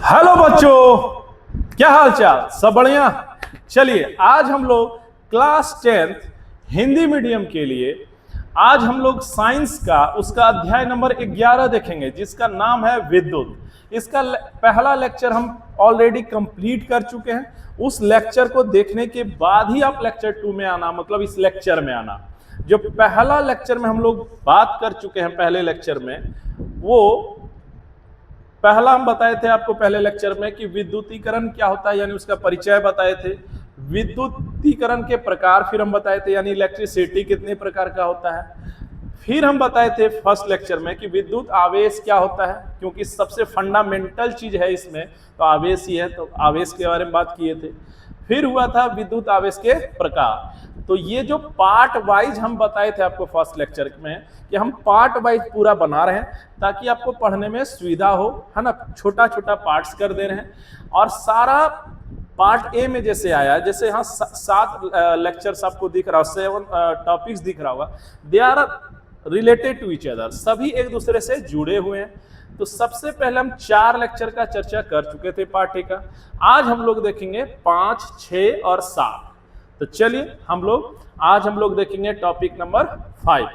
Hello बच्चों, क्या हाल चाल? सब बढ़िया। चलिए आज हम लोग क्लास 10th हिंदी मीडियम के लिए आज हम लोग साइंस का उसका अध्याय नंबर 11 देखेंगे, जिसका नाम है विद्युत। इसका पहला लेक्चर हम ऑलरेडी कंप्लीट कर चुके हैं। उस लेक्चर को देखने के बाद ही आप लेक्चर 2 में आना, मतलब इस लेक्चर में आना। जो पहला लेक्चर में हम लोग बात कर चुके हैं, पहले लेक्चर में वो पहला हम बताए थे आपको पहले लेक्चर में कि विद्युतीकरण क्या होता है, यानी उसका परिचय बताए थे। विद्युतीकरण के प्रकार फिर हम बताए थे, यानी इलेक्ट्रिसिटी कितने प्रकार का होता है। फिर हम बताए थे फर्स्ट लेक्चर में कि विद्युत आवेश क्या होता है, क्योंकि सबसे फंडामेंटल चीज है इसमें तो आवेश ही है, तो आवेश के बारे में बात किए थे। फिर हुआ था विद्युत आवेश के प्रकार। तो ये जो पार्ट वाइज हम बताए थे आपको फर्स्ट लेक्चर में कि हम पार्ट वाइज पूरा बना रहे हैं ताकि आपको पढ़ने में सुविधा हो, है ना। छोटा छोटा पार्ट्स कर दे रहे हैं और सारा पार्ट ए में जैसे आया, जैसे यहाँ 7 लेक्चर्स आपको दिख रहा है, 7 टॉपिक्स दिख रहा होगा, they are related to each other, सभी एक दूसरे से जुड़े हुए हैं। तो सबसे पहले हम 4 लेक्चर का चर्चा कर चुके थे पार्ट ए का। आज हम लोग देखेंगे 5, 6 और 7। तो चलिए आज हम लोग देखेंगे टॉपिक नंबर 5।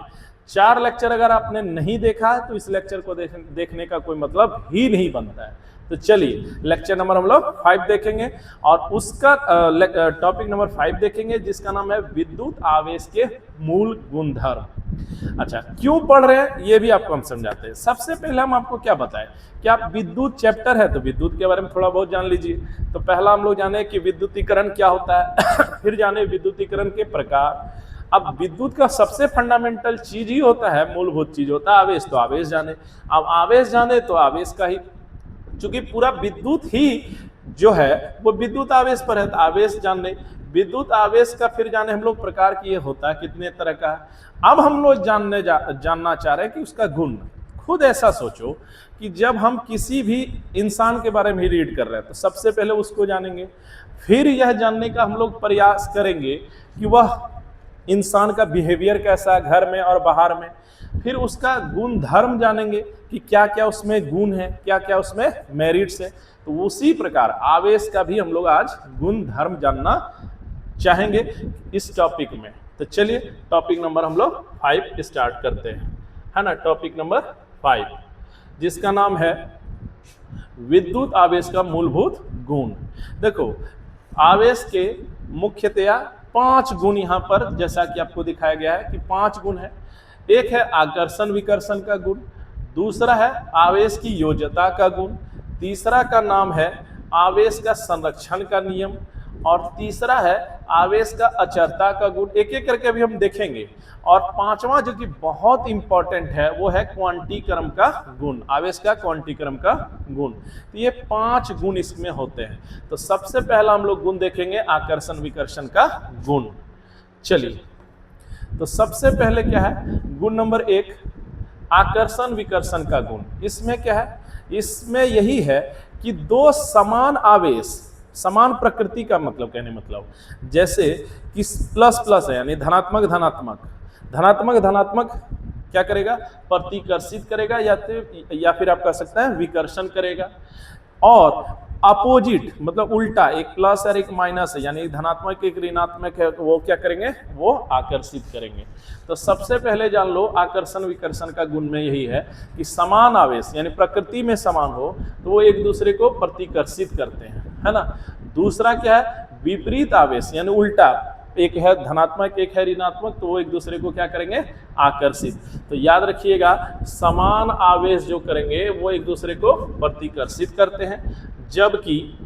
4 लेक्चर अगर आपने नहीं देखा तो इस लेक्चर को देखने का कोई मतलब ही नहीं बनता है। तो चलिए लेक्चर नंबर हम लोग 5 देखेंगे और उसका टॉपिक नंबर 5 देखेंगे, जिसका नाम है विद्युत आवेश के मूल गुणधर्म। अच्छा, क्यों पढ़ रहे हैं ये भी आपको हम समझाते हैं। सबसे पहले हम आपको क्या बताएं कि आप विद्युत चैप्टर है तो विद्युत के बारे में थोड़ा बहुत जान लीजिए। तो पहला हम लोग जाने कि विद्युतीकरण क्या होता है फिर जाने विद्युतीकरण के प्रकार। अब विद्युत का सबसे फंडामेंटल चीज ही होता है, मूलभूत चीज होता है आवेश। तो आवेश जाने, अब आवेश जाने तो आवेश का ही, चूंकि पूरा विद्युत ही जो है वो विद्युत आवेश पर है, तो आवेश जानने। विद्युत आवेश का फिर जाने हम लोग प्रकार की ये होता है कितने तरह का। अब हम लोग जानना चाह रहे हैं कि उसका गुण। खुद ऐसा सोचो कि जब हम किसी भी इंसान के बारे में ही रीड कर रहे हैं तो सबसे पहले उसको जानेंगे, फिर यह जानने का हम लोग प्रयास करेंगे कि वह इंसान का बिहेवियर कैसा है घर में और बाहर में। फिर उसका गुण धर्म जानेंगे कि क्या क्या उसमें गुण है, क्या क्या उसमें मेरिट्स है। तो उसी प्रकार आवेश का भी हम लोग आज गुण धर्म जानना चाहेंगे इस टॉपिक में। तो चलिए टॉपिक नंबर हम लोग 5 स्टार्ट करते हैं, है ना। टॉपिक नंबर 5 जिसका नाम है विद्युत आवेश का मूलभूत गुण। देखो, आवेश के मुख्यतया 5 गुण यहाँ पर जैसा कि आपको दिखाया गया है कि 5 गुण है। एक है आकर्षण विकर्षण का गुण, दूसरा है आवेश की योज्यता का गुण, तीसरा का नाम है आवेश का संरक्षण का नियम, और तीसरा है आवेश का अचरता का गुण। एक एक करके अभी हम देखेंगे। और 5वां जो कि बहुत इंपॉर्टेंट है वो है क्वांटीक्रम का गुण, आवेश का क्वांटीक्रम का गुण। तो ये 5 गुण इसमें होते हैं। तो सबसे पहला हम लोग गुण देखेंगे आकर्षण विकर्षण का गुण। चलिए, तो सबसे पहले क्या है, गुण नंबर 1 आकर्षण विकर्षण का गुण। इसमें क्या है, इसमें यही है कि 2 समान आवेश, समान प्रकृति का मतलब कहने मतलब जैसे कि प्लस प्लस है यानी धनात्मक धनात्मक, धनात्मक धनात्मक क्या करेगा, प्रतिकर्षित करेगा या फिर आप कह सकते हैं विकर्षण करेगा। और अपोजिट मतलब उल्टा, एक प्लस और एक माइनस है यानी धनात्मक एक ऋणात्मक है, वो क्या करेंगे, वो आकर्षित करेंगे। तो सबसे पहले जान लो आकर्षण विकर्षण का गुण में यही है कि समान आवेश यानी प्रकृति में समान हो तो वो एक दूसरे को प्रतिकर्षित करते हैं, है ना। दूसरा क्या है, विपरीत आवेश यानी उल्टा, एक है धनात्मक एक है ऋणात्मक, तो वो एक दूसरे को क्या करेंगे, आकर्षित। तो याद रखिएगा समान आवेश जो करेंगे वो एक दूसरे को प्रतिकर्षित करते हैं, जबकि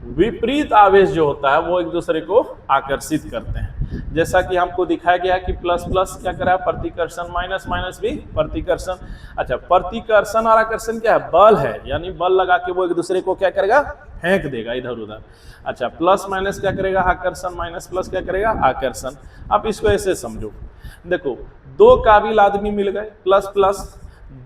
विपरीत आवेश जो होता है वो एक दूसरे को आकर्षित करते हैं। जैसा कि हमको दिखाया गया कि प्लस प्लस क्या करा है, प्रतिकर्षण, माइनस माइनस भी प्रतिकर्षण। अच्छा, प्रतिकर्षण और आकर्षण क्या है, बल है, यानी बल लगा के वो एक दूसरे को क्या करेगा, फेंक देगा इधर उधर। अच्छा, प्लस माइनस क्या करेगा, आकर्षण, माइनस प्लस क्या करेगा, आकर्षण। अब इसको ऐसे समझो, देखो 2 काबिल आदमी मिल गए, प्लस प्लस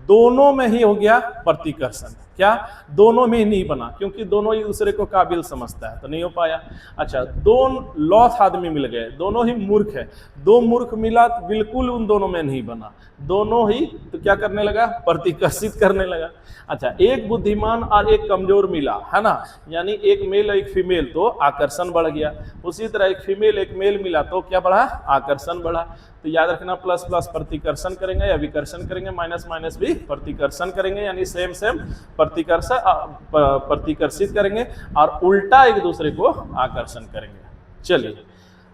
दोनों में ही हो गया प्रतिकर्षण, क्या दोनों में ही नहीं बना, क्योंकि दोनों ही दूसरे को काबिल समझता है, तो नहीं हो पाया। अच्छा, दो लॉथ आदमी मिल गए, दोनों ही मूर्ख है, दो मूर्ख मिला तो बिल्कुल उन दोनों में नहीं बना, दोनों ही तो क्या करने लगा, प्रतिकर्षित करने लगा। अच्छा, एक बुद्धिमान और एक कमजोर मिला, है ना, यानी एक मेल और एक फीमेल, तो आकर्षण बढ़ गया। उसी तरह एक फीमेल एक मेल मिला तो क्या बढ़ा, आकर्षण बढ़ा। तो याद रखना, प्लस प्लस प्रतिकर्षण करेंगे या विकर्षण करेंगे, माइनस माइनस भी प्रतिकर्षण करेंगे, यानी सेम सेम प्रतिकर्षित करेंगे और उल्टा एक दूसरे को आकर्षण करेंगे। चलिए,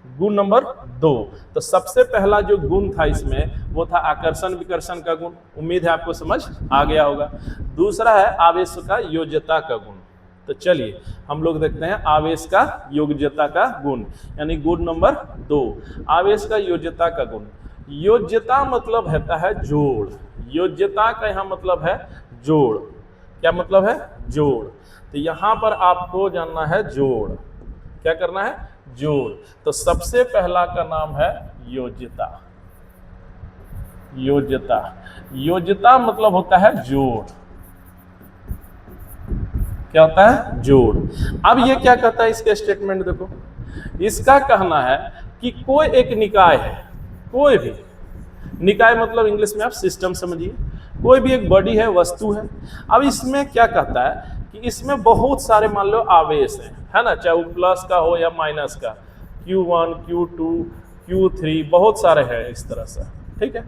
गुण नंबर 2, तो सबसे पहला जो गुण था इसमें वो था आकर्षण विकर्षण का गुण, उम्मीद है आपको समझ आ गया होगा। दूसरा है आवेश का योज्यता का गुण। तो चलिए हम लोग देखते हैं आवेश का योज्यता का गुण, यानी गुण नंबर 2, आवेश का योज्यता का गुण। योज्यता मतलब होता है जोड़, योज्यता का यहाँ मतलब है जोड़। क्या मतलब है, जोड़। तो यहाँ पर आपको जानना है जोड़, क्या करना है, जोड़। तो सबसे पहला का नाम है योज्यता। योज्यता, योज्यता मतलब होता है जोड़। क्या होता है, जोड़। अब ये क्या कहता है, इसके स्टेटमेंट देखो, इसका कहना है कि कोई एक निकाय है, कोई भी निकाय मतलब इंग्लिश में आप सिस्टम समझिए, कोई भी एक बॉडी है, वस्तु है। अब इसमें क्या कहता है कि इसमें बहुत सारे मान लो आवेश हैं, है ना, चाहे वो प्लस का हो या माइनस का, Q1 Q2 Q3 बहुत सारे हैं इस तरह से, ठीक है।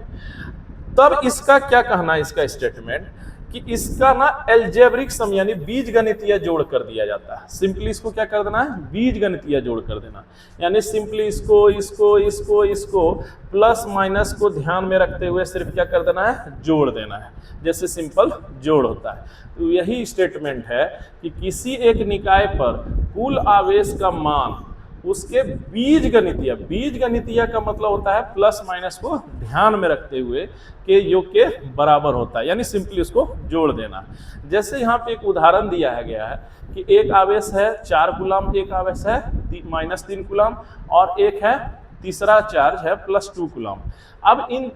तब इसका क्या कहना है, इसका स्टेटमेंट कि इसका ना एल्जेब्रिक सम यानी बीजगणितीय जोड़ कर दिया जाता है। सिंपली इसको क्या कर देना है, बीजगणितीय जोड़ कर देना, यानी सिंपली इसको इसको इसको इसको प्लस माइनस को ध्यान में रखते हुए सिर्फ क्या कर देना है, जोड़ देना है, जैसे सिंपल जोड़ होता है। तो यही स्टेटमेंट है कि किसी एक निकाय पर कुल आवेश का मान उसके बीजगणितीय, बीजगणितीय का मतलब होता है प्लस माइनस को ध्यान में रखते हुए के योग के बराबर होता है, यानी सिंपली उसको जोड़ देना। जैसे यहाँ पे एक उदाहरण दिया है गया है कि एक आवेश है 4 कूलम, एक आवेश है -3 कूलम और एक है तीसरा चार्ज है +2 कूलम। अब इन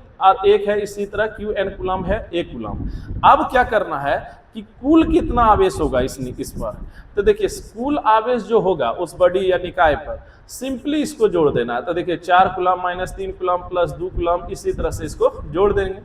एक है इसी तरह Qn कूलम है 1 कूलम। अब क्या करना है कि कुल कितना आवेश होगा इस पर, तो देखिए कुल आवेश जो होगा उस बॉडी या निकाय पर सिंपली इसको जोड़ देना है। तो देखिए 4 कूलम -3 कूलम +2 कूलम, इसी तरह से इसको जोड़ देंगे।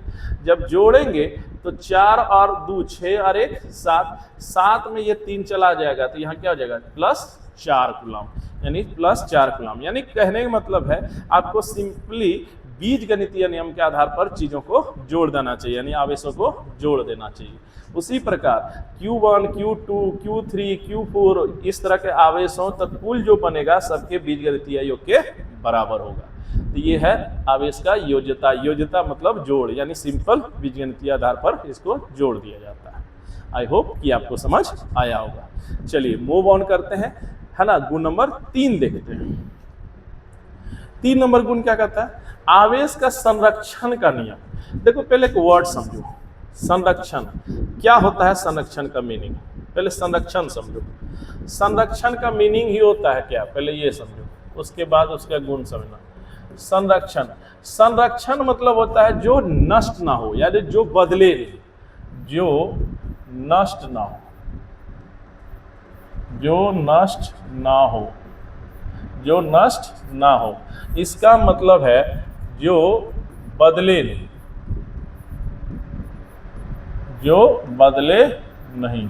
जब जोड़ेंगे तो 4 और 2 6 और 1 7, 7 में ये 3 चला जाएगा, तो यहाँ क्या हो जाएगा +4 कूलम, यानी +4 कूलम। यानी कहने का मतलब है आपको सिंपली बीजगणितीय नियम के आधार पर चीजों को जोड़ देना चाहिए, यानी आवेशों को जोड़ देना चाहिए। उसी प्रकार Q1 Q2 Q3 Q4 इस तरह के आवेशों तक कुल जो बनेगा सबके बीजगणितीय योग के बराबर होगा। तो ये है आवेश का योज्यता। योज्यता मतलब जोड़, यानी सिंपल बीजगणितीय आधार पर इसको जोड़ दिया जाता है। आई होप कि आपको समझ आया होगा। चलिए मूव ऑन करते हैं, है ना, गुण नंबर 3 देखते हैं। 3 नंबर गुण क्या कहता है, आवेश का संरक्षण का नियम। देखो पहले एक वर्ड समझो, संरक्षण क्या होता है, संरक्षण का मीनिंग पहले संरक्षण समझो। संरक्षण का मीनिंग ही होता है क्या, पहले ये समझो, उसके बाद उसका गुण समझना। संरक्षण, संरक्षण मतलब होता है जो नष्ट ना हो, यानी जो बदले नहीं, जो नष्ट ना हो, जो नष्ट ना हो, जो नष्ट ना हो। इसका मतलब है जो बदले नहीं, जो बदले नहीं,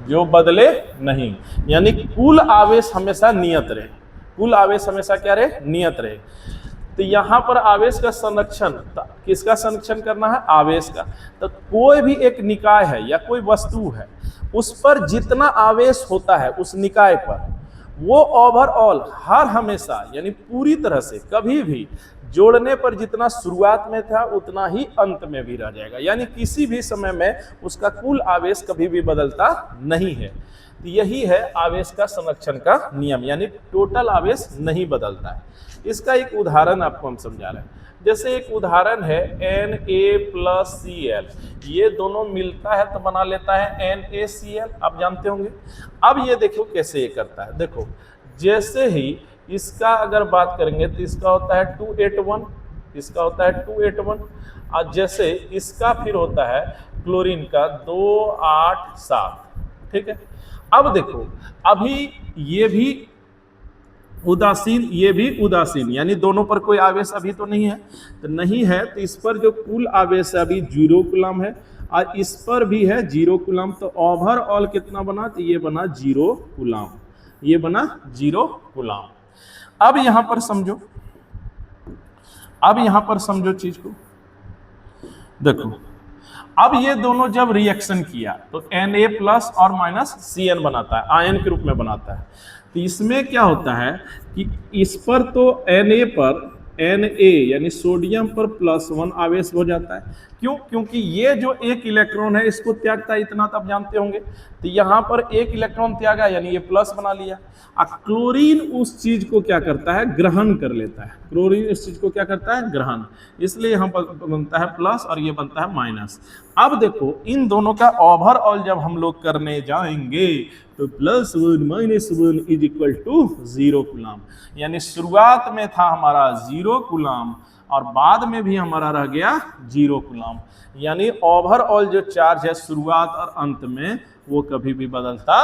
जो बदले नहीं, यानी कुल आवेश हमेशा नियत रहे। कुल आवेश हमेशा क्या रहे, नियत रहे। तो यहाँ पर आवेश का संरक्षण, किसका संरक्षण करना है, आवेश का। तो कोई भी एक निकाय है या कोई वस्तु है, उस पर जितना आवेश होता है उस निकाय पर, वो ओवरऑल हर हमेशा यानी पूरी तरह से कभी भी जोड़ने पर जितना शुरुआत में था उतना ही अंत में भी रह जाएगा, यानी किसी भी समय में उसका कुल आवेश कभी भी बदलता नहीं है। तो यही है आवेश का संरक्षण का नियम, यानी टोटल आवेश नहीं बदलता है। इसका एक उदाहरण आपको हम समझा रहे हैं। जैसे एक उदाहरण है Na+Cl, ये दोनों मिलता है तो बना लेता है NaCl, आप जानते होंगे। अब ये देखो कैसे ये करता है, देखो जैसे ही इसका अगर बात करेंगे तो इसका होता है 281, इसका होता है 281, और जैसे इसका फिर होता है क्लोरीन का 287, ठीक है। अब देखो अभी ये भी उदासीन, ये भी उदासीन, यानी दोनों पर कोई आवेश अभी तो नहीं है, तो नहीं है तो इस पर जो कुल आवेश है अभी 0 कूलम है, और इस पर भी है 0 कूलम, तो ओवरऑल कितना बना, तो ये बना 0 कूलम, ये बना 0 कूलम। अब यहां पर समझो, अब यहां पर समझो चीज को, देखो अब ये दोनों जब रिएक्शन किया तो Na प्लस और माइनस Cn बनाता है, आयन के रूप में बनाता है। तो इसमें क्या होता है कि इस पर तो Na पर Na यानी सोडियम पर +1 आवेश हो जाता है। क्यों? क्योंकि ये जो एक इलेक्ट्रॉन है इसको त्यागता है, इतना तो आप जानते होंगे। तो यहाँ पर एक इलेक्ट्रॉन त्यागा यानी ये प्लस बना लिया। और क्लोरीन उस चीज को क्या करता है, ग्रहण कर लेता है। क्लोरीन इस चीज को क्या करता है, ग्रहण, इसलिए यहाँ पर बनता है प्लस और ये बनता है माइनस। अब देखो इन दोनों का ओवरऑल जब हम लोग करने जाएंगे तो +1 -1 इज इक्वल टू 0 कूलम, यानी शुरुआत में था हमारा 0 कूलम और बाद में भी हमारा रह गया 0 कूलम, यानी ओवरऑल जो चार्ज है शुरुआत और अंत में वो कभी भी बदलता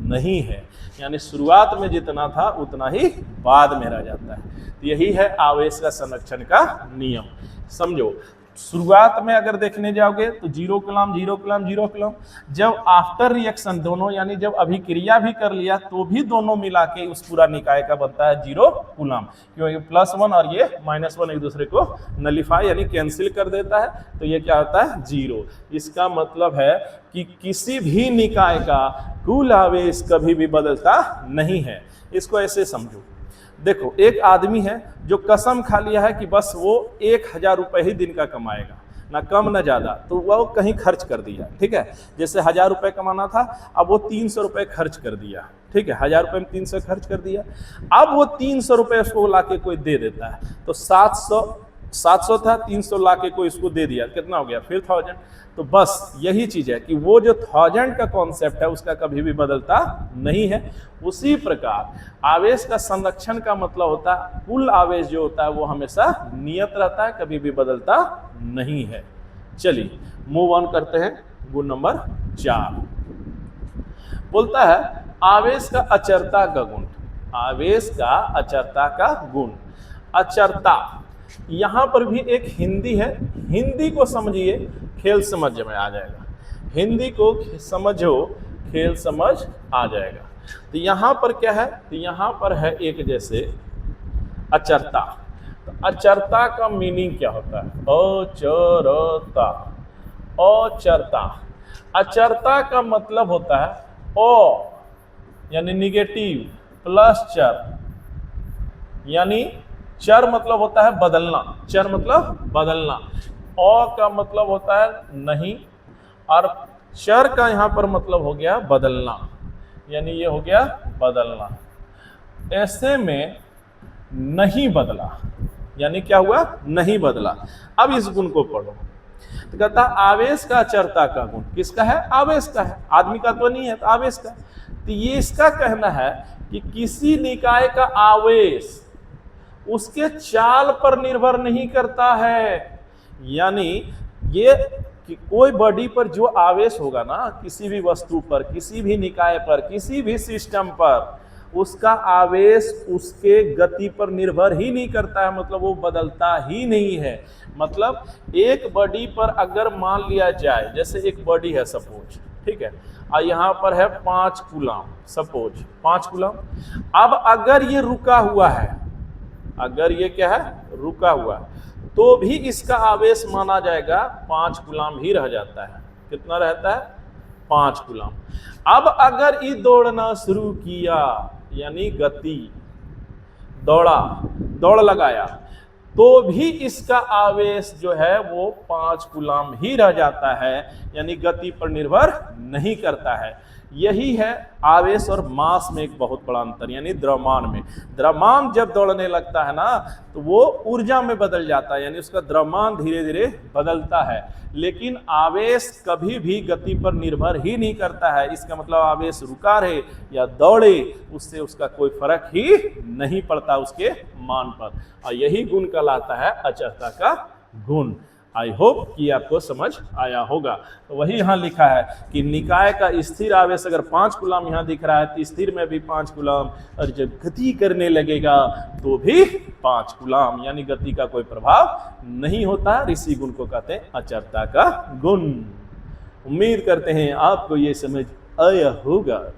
नहीं है, यानी शुरुआत में जितना था उतना ही बाद में रह जाता है। तो यही है आवेश का संरक्षण का नियम। समझो शुरुआत में अगर देखने जाओगे तो 0 कूलम 0 कूलम 0 कूलम, जब आफ्टर रिएक्शन दोनों यानी जब अभिक्रिया भी कर लिया तो भी दोनों मिला के उस पूरा निकाय का बनता है 0 कूलम, क्योंकि +1 और ये -1 एक दूसरे को नलिफाई यानी कैंसिल कर देता है, तो ये क्या होता है 0। इसका मतलब है कि किसी भी निकाय का कुल आवेश कभी भी बदलता नहीं है। इसको ऐसे समझो, देखो एक आदमी है जो कसम खा लिया है कि बस वो 1000 रुपये ही दिन का कमाएगा, ना कम ना ज्यादा, तो वो कहीं खर्च कर दिया, ठीक है। जैसे 1000 रुपये कमाना था, अब वो 300 रुपये खर्च कर दिया, ठीक है। 1000 रुपये में 300 खर्च कर दिया, अब वो 300 रुपये उसको लाके कोई दे देता है, तो 700 था, 300 लाके कोई इसको दे दिया, कितना हो गया फिर 1000। तो बस यही चीज है कि वो जो 1000 का कॉन्सेप्ट है उसका कभी भी बदलता नहीं है। उसी प्रकार आवेश का संरक्षण का मतलब होता है कुल आवेश जो होता है वो हमेशा नियत रहता है, कभी भी बदलता नहीं है। चलिए मूव ऑन करते हैं। गुण नंबर 4 बोलता है आवेश का अचरता का गुण। आवेश का अचरता का गुण, अचरता, यहां पर भी एक हिंदी है, हिंदी को समझिए खेल समझ में आ जाएगा, हिंदी को समझो खेल समझ आ जाएगा। तो यहां पर क्या है, तो यहां पर है एक जैसे अचरता। तो अचरता का मीनिंग क्या होता है, अचरता, अचरता, अचरता का मतलब होता है ओ यानी निगेटिव प्लस चर, यानी चर मतलब होता है बदलना, चर मतलब बदलना, औ का मतलब होता है नहीं, और चर का यहां पर मतलब हो गया बदलना, यानी ये हो गया बदलना। ऐसे में नहीं बदला, यानी क्या हुआ, नहीं बदला। अब इस गुण को पढ़ो, तो कहता आवेश का अचरता का गुण किसका है, आवेश का है, आदमी का तो नहीं है, तो आवेश का। तो ये इसका कहना है कि किसी निकाय का आवेश उसके चाल पर निर्भर नहीं करता है, यानी ये कि कोई बॉडी पर जो आवेश होगा ना, किसी भी वस्तु पर, किसी भी निकाय पर, किसी भी सिस्टम पर, उसका आवेश उसके गति पर निर्भर ही नहीं करता है, मतलब वो बदलता ही नहीं है। मतलब एक बॉडी पर अगर मान लिया जाए, जैसे एक बॉडी है सपोज, ठीक है, और यहाँ पर है 5 कूलम, सपोज 5 कूलम। अब अगर ये रुका हुआ है, अगर ये क्या है, रुका हुआ है, तो भी इसका आवेश माना जाएगा 5 कूलम ही रह जाता है। कितना रहता है, 5 कूलम। अब अगर ये दौड़ना शुरू किया, यानी गति, दौड़ा, दौड़ लगाया, तो भी इसका आवेश जो है वो 5 कूलम ही रह जाता है, यानी गति पर निर्भर नहीं करता है। यही है आवेश और मास में एक बहुत बड़ा अंतर, यानी द्रव्यमान में। द्रव्यमान जब दौड़ने लगता है ना तो वो ऊर्जा में बदल जाता है, यानी उसका द्रव्यमान धीरे धीरे बदलता है, लेकिन आवेश कभी भी गति पर निर्भर ही नहीं करता है। इसका मतलब आवेश रुका रहे या दौड़े, उससे उसका कोई फर्क ही नहीं पड़ता उसके मान पर, और यही गुण कहलाता है अचरता का गुण। आई होप कि आपको समझ आया होगा। तो वही यहाँ लिखा है कि निकाय का स्थिर आवेश अगर 5 कूलम यहाँ दिख रहा है तो स्थिर में भी 5 कूलम, और जब गति करने लगेगा तो भी 5 कूलम, यानी गति का कोई प्रभाव नहीं होता। इसी गुण को कहते हैं अचरता का गुण। उम्मीद करते हैं आपको ये समझ आया होगा।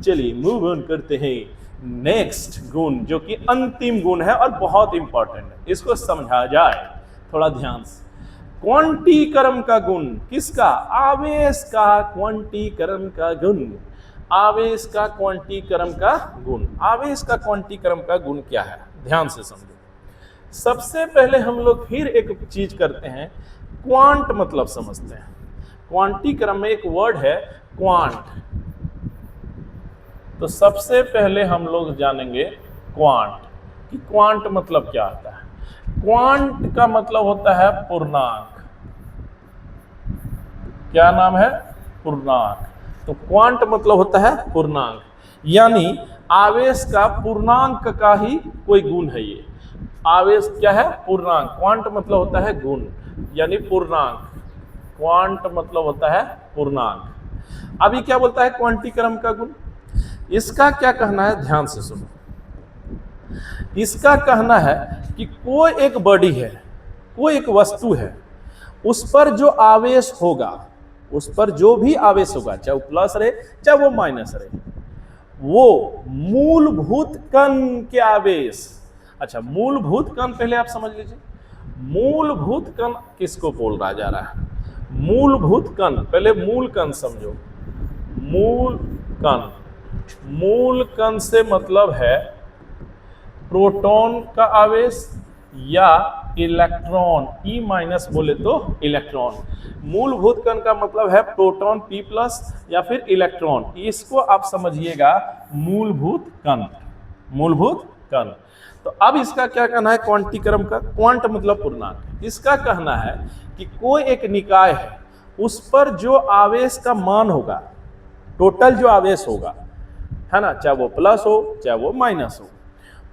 चलिए मूव ऑन करते हैं नेक्स्ट गुण, जो कि अंतिम गुण है और बहुत इंपॉर्टेंट है, इसको समझा जाए थोड़ा ध्यान से। क्वांटीकरण का गुण किसका? आवेश का क्वांटीकरण का गुण। आवेश का क्वांटीकरण का गुण। आवेश का क्वांटीकरण का गुण क्या है, ध्यान से समझो। सबसे पहले हम लोग फिर एक चीज करते हैं, क्वांट मतलब समझते हैं। क्वांटीकरण में एक वर्ड है क्वांट। तो सबसे पहले हम लोग जानेंगे क्वांट कि क्वांट मतलब क्या होता है। क्वांट का मतलब होता है पूर्णांक। क्या नाम है? पूर्णांक। तो क्वांट मतलब होता है पूर्णांक, यानी आवेश का पूर्णांक का ही कोई गुण है ये। आवेश क्या है? पूर्णांक। क्वांट मतलब होता है गुण, यानी पूर्णांक। क्वांट मतलब होता है पूर्णांक। अभी क्या बोलता है क्वांटीकरण का गुण? इसका क्या कहना है, ध्यान से सुनो। इसका कहना है कि कोई एक बॉडी है, कोई एक वस्तु है, उस पर जो आवेश होगा, उस पर जो भी आवेश होगा, चाहे वो प्लस रहे चाहे वो माइनस रहे, वो मूलभूत कण के आवेश। अच्छा, मूलभूत कण पहले आप समझ लीजिए। मूलभूत कण किसको बोल रहा जा रहा है? मूलभूत कण, पहले मूल कण समझो। मूल कण, मूल कण से मतलब है प्रोटॉन का आवेश या इलेक्ट्रॉन। ई माइनस बोले तो इलेक्ट्रॉन। मूलभूत कण का मतलब है प्रोटॉन P प्लस या फिर इलेक्ट्रॉन। इसको आप समझिएगा मूलभूत कण। मूलभूत कण। तो अब इसका क्या कहना है क्वांटीकरण का? क्वांट मतलब पूर्णांक। इसका कहना है कि कोई एक निकाय है, उस पर जो आवेश का मान होगा, टोटल जो आवेश होगा, है ना, चाहे वो प्लस हो चाहे वो माइनस हो,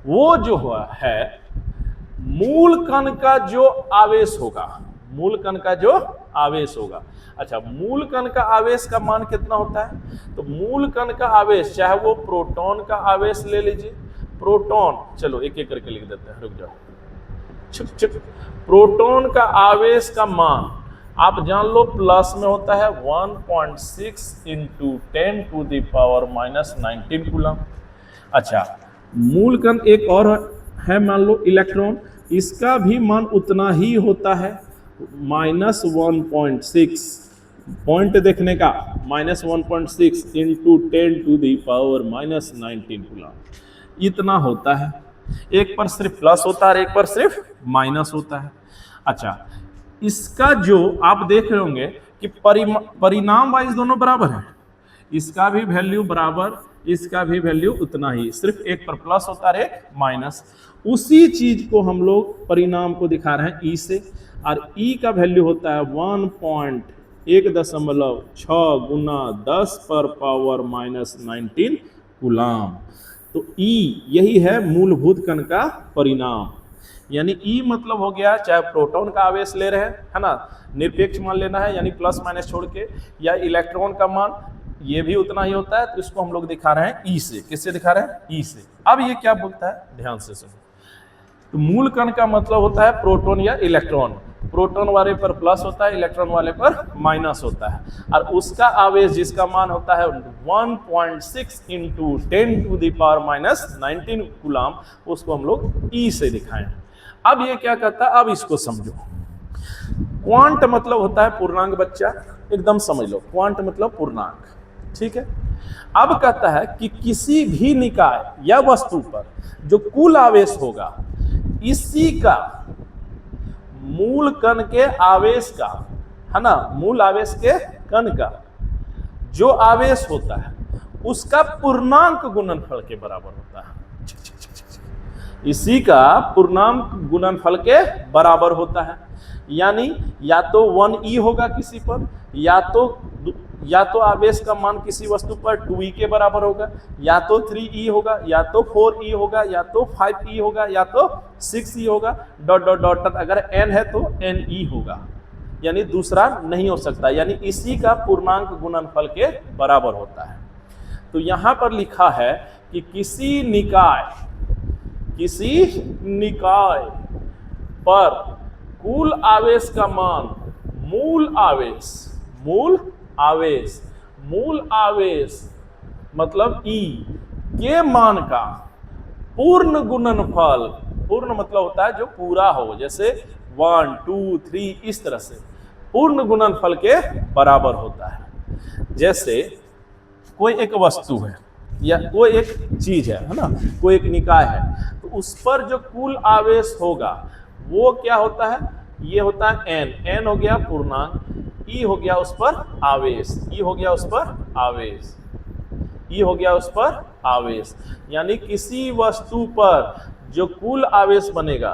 वो जो है मूल कण का जो आवेश होगा, मूल कण का जो आवेश होगा। अच्छा, मूल कण का आवेश का मान कितना होता है? तो मूल कण का आवेश, चाहे वो प्रोटॉन का आवेश ले लीजिए। प्रोटॉन, चलो एक एक करके लिख देते हैं, रुक जाओ, चुप चुप। प्रोटॉन का आवेश का मान आप जान लो, प्लस में होता है 1.6 into 10 to the power minus 19 coulomb. अच्छा, मूल कण एक और है, मान लो इलेक्ट्रॉन, इसका भी मान उतना ही होता है, माइनस 1.6। पॉइंट देखने का, minus 1.6 into 10 to the power minus 19 coulomb, इतना होता है। एक पर सिर्फ प्लस होता है, एक पर सिर्फ माइनस होता है। अच्छा, इसका जो आप देख रहे होंगे कि परिणाम वाइज दोनों बराबर है। इसका भी वैल्यू बराबर, इसका भी वैल्यू उतना ही, सिर्फ एक पर प्लस होता है, एक माइनस। उसी चीज को हम लोग परिणाम को दिखा रहे हैं ई से, और ई का वैल्यू होता है 1.6 गुना 10 पर पावर माइनस 19 कूलम। तो ई यही है मूलभूत कण का परिणाम। यानी ई मतलब हो गया, चाहे प्रोटॉन का आवेश ले रहे हैं, है ना, निरपेक्ष मान लेना है, यानी प्लस माइनस छोड़ के, या इलेक्ट्रॉन का मान ये भी उतना ही होता है। तो इसको हम लोग दिखा रहे हैं ई से। किससे दिखा रहे हैं? ई से। अब ये क्या बोलता है, ध्यान से सुनो। तो मूल कण का मतलब होता है प्रोटॉन या इलेक्ट्रॉन। प्रोटॉन वाले पर प्लस होता है, इलेक्ट्रॉन वाले पर माइनस होता है, और उसका आवेश जिसका मान होता है 1.6 into 10 to the power minus 19 coulomb, उसको हम लोग ई से दिखाएं। अब ये क्या कहता है, अब इसको समझो। क्वांट मतलब होता है पूर्णांक, बच्चा एकदम समझ लो, क्वांट मतलब पूर्णांक, ठीक है। अब कहता है कि किसी भी निकाय या वस्तु पर जो कुल आवेश होगा, इसी का मूल कण के आवेश का, है ना, मूल आवेश के कण का जो आवेश होता है, उसका पूर्णांक गुणनफल के बराबर होता है। इसी का पूर्णांक गुणनफल के बराबर होता है। यानी या तो 1e होगा किसी पर, या तो या तो आवेश का मान किसी वस्तु पर 2e के बराबर होगा, या तो 3e होगा, या तो 4e होगा, या तो 5e होगा, या तो 6e होगा, डॉट डॉट डॉट डॉट, अगर n है तो ne होगा, यानी दूसरा नहीं हो सकता, यानी इसी का पूर्णांक गुणनफल के बराबर होता है। तो यहां पर लिखा है कि किसी निकाय पर कुल आवेश का मान मूल आवेश मतलब E के मान का पूर्ण गुणनफल, पूर्ण मतलब होता है जो पूरा हो, जैसे 1 2 3 इस तरह से पूर्ण गुणनफल के बराबर होता है। जैसे कोई एक वस्तु है या कोई एक चीज है ना, कोई एक निकाय है, तो उस पर जो कुल आवेश होगा वो क्या होता है, ये होता है n हो गया पूर्णांक, E हो गया उस पर आवेश, E हो गया उस पर आवेश, यानी किसी वस्तु पर जो कुल आवेश बनेगा,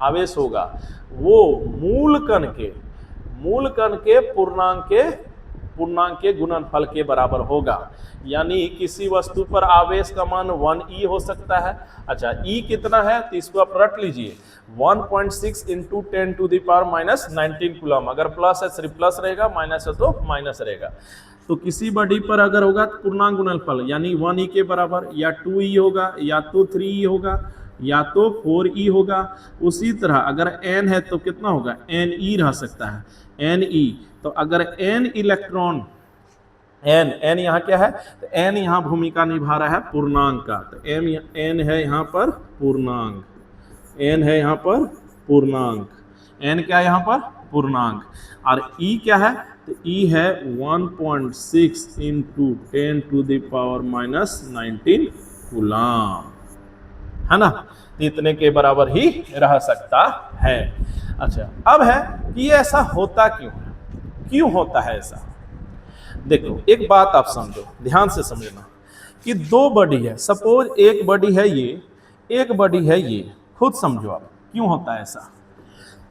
आवेश होगा वो मूल कण के पूर्णांक के गुणनफल के बराबर होगा। यानी किसी वस्तु पर आवेश का मान 1e हो सकता है। अच्छा, E कितना है तो इसको आप रट लीजिए, 1.6 into 10 to the power minus 19 coulomb. अगर प्लस है सिर्फ प्लस रहेगा, माइनस है तो माइनस रहेगा। तो किसी बॉडी पर अगर होगा तो पूर्णांक गुणनफल यानी 1e के बराबर, या 2e होगा, या तो 3e होगा, या तो 4e होगा। उसी तरह अगर n है तो कितना होगा, ne रह सकता है, ne। तो अगर n इलेक्ट्रॉन, n यहाँ क्या है, तो n यहाँ भूमिका निभा रहा है पूर्णांक का, तो n है यहाँ पर पूर्णांक, n क्या है यहाँ पर पूर्णांक। और e क्या है, तो e है 1.6 into 10 to the power minus 19 coulomb, है ना। तो इतने के बराबर ही रह सकता है। अच्छा, अब है कि ये ऐसा होता क्यों होता है ऐसा। देखो एक बात आप समझो, ध्यान से समझना कि दो बॉडी है, सपोज एक बॉडी है ये, एक बॉडी है ये, खुद समझो आप क्यों होता है ऐसा।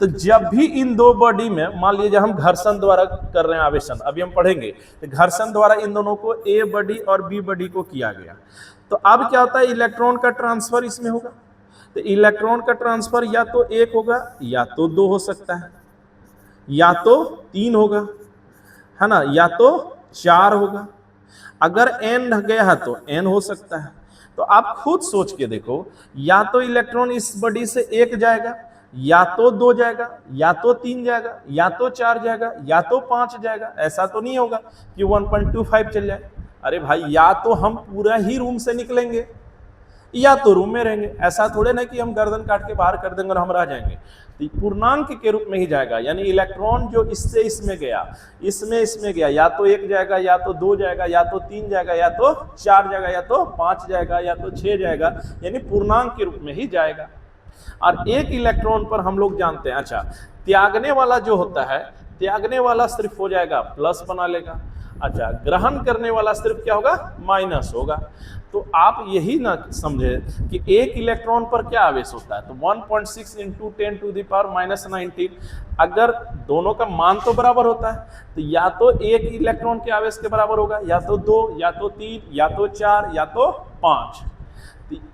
तो जब भी इन दो बॉडी में मान लीजिए हम घर्षण द्वारा कर रहे हैं आवेशन, अभी हम पढ़ेंगे, तो घर्षण द्वारा इन दोनों को ए बॉडी और बी बॉडी को किया गया, तो अब क्या होता है, इलेक्ट्रॉन का ट्रांसफर इसमें होगा। तो इलेक्ट्रॉन का ट्रांसफर या तो 1 होगा, या तो 2 हो सकता है, या तो 3 होगा, है ना, या तो 4 होगा। अगर n गया है तो n हो सकता है। तो आप खुद सोच के देखो, या तो इलेक्ट्रॉन इस बॉडी से 1 जाएगा, या तो 2 जाएगा, या तो 3 जाएगा, या तो 4 जाएगा, या तो 5 जाएगा। ऐसा तो नहीं होगा कि 1.25 चल जाए। अरे भाई, या तो हम पूरा ही रूम से निकलेंगे, या तो रूम में रहेंगे। ऐसा थोड़े ना कि हम गर्दन काट के बाहर कर देंगे और हम रह जाएंगे। तो पूर्णांक के रूप में ही जाएगा, यानी इलेक्ट्रॉन जो इससे इसमें गया, इसमें गया, या तो 1 जाएगा, या तो 2 जाएगा, या तो 3 जाएगा, या तो 4 जाएगा, या तो 5 जाएगा, या तो 6 जाएगा, यानी पूर्णांक के रूप में ही जाएगा। और एक इलेक्ट्रॉन पर हम लोग जानते हैं, अच्छा, त्यागने वाला जो होता है, त्यागने वाला सिर्फ हो जाएगा प्लस बना लेगा। अच्छा, ग्रहण करने वाला सिर्फ क्या होगा, माइनस होगा। तो आप यही ना समझे कि एक इलेक्ट्रॉन पर क्या आवेश होता है, तो 1.6 into 10 to the power minus 19। अगर दोनों का मान तो बराबर होता है, तो या तो एक इलेक्ट्रॉन के आवेश के बराबर होगा, या तो 2, या तो 3, या तो 4, या तो 5।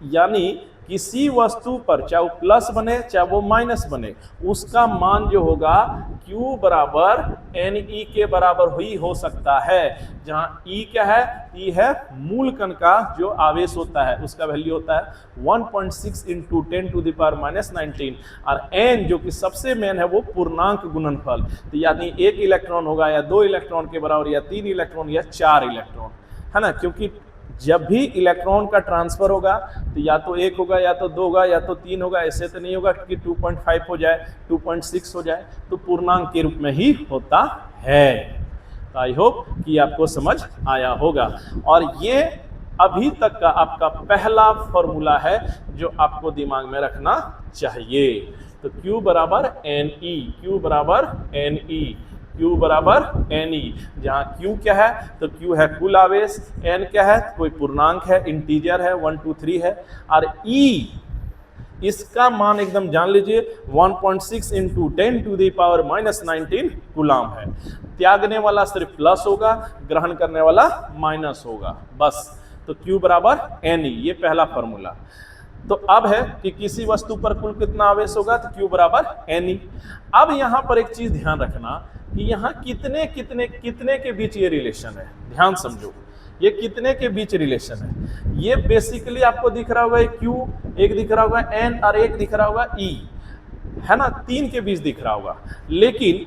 यानी किसी वस्तु पर चाहे वो प्लस बने चाहे वो माइनस बने, उसका मान जो होगा Q बराबर Ne के बराबर ही हो सकता है। जहां E क्या है, E है मूल कण का जो आवेश होता है, उसका वैल्यू होता है 1.6 into 10 to the power minus 19। और n जो कि सबसे मेन है वो पूर्णांक गुणनफल, तो यानी 1 इलेक्ट्रॉन होगा या 2 इलेक्ट्रॉन के बराबर, या 3 इलेक्ट्रॉन या 4 इलेक्ट्रॉन, है ना। क्योंकि जब भी इलेक्ट्रॉन का ट्रांसफर होगा तो या तो 1 होगा, या तो 2 होगा, या तो 3 होगा। ऐसे तो नहीं होगा कि 2.5 हो जाए, 2.6 हो जाए, तो पूर्णांक के रूप में ही होता है। तो आई होप कि आपको समझ आया होगा। और ये अभी तक का आपका पहला फॉर्मूला है जो आपको दिमाग में रखना चाहिए। तो Q बराबर Ne, Q बराबर Ne, Q बराबर Ne। जहाँ Q क्या है, तो Q है कुल आवेश, N क्या है, कोई पूर्णांक है, इंटीजर है, 1 2 3 है। और E इसका मान एकदम जान लीजिए 1.6 इंटू 10⁻⁻19 कूलाम है। त्यागने वाला सिर्फ प्लस होगा, ग्रहण करने वाला माइनस होगा, बस। तो Q बराबर Ne, ये पहला फॉर्मूला। तो अब है कि किसी वस्तु पर कुल कितना आवेश होगा, तो Q बराबर Ne। अब यहां पर एक चीज ध्यान रखना कि यहां कितने कितने कितने के बीच ये रिलेशन है, ध्यान समझो, ये कितने के बीच रिलेशन है। ये बेसिकली आपको दिख रहा होगा Q, एक दिख रहा होगा N और एक दिख रहा होगा E, है ना, 3 के बीच दिख रहा होगा। लेकिन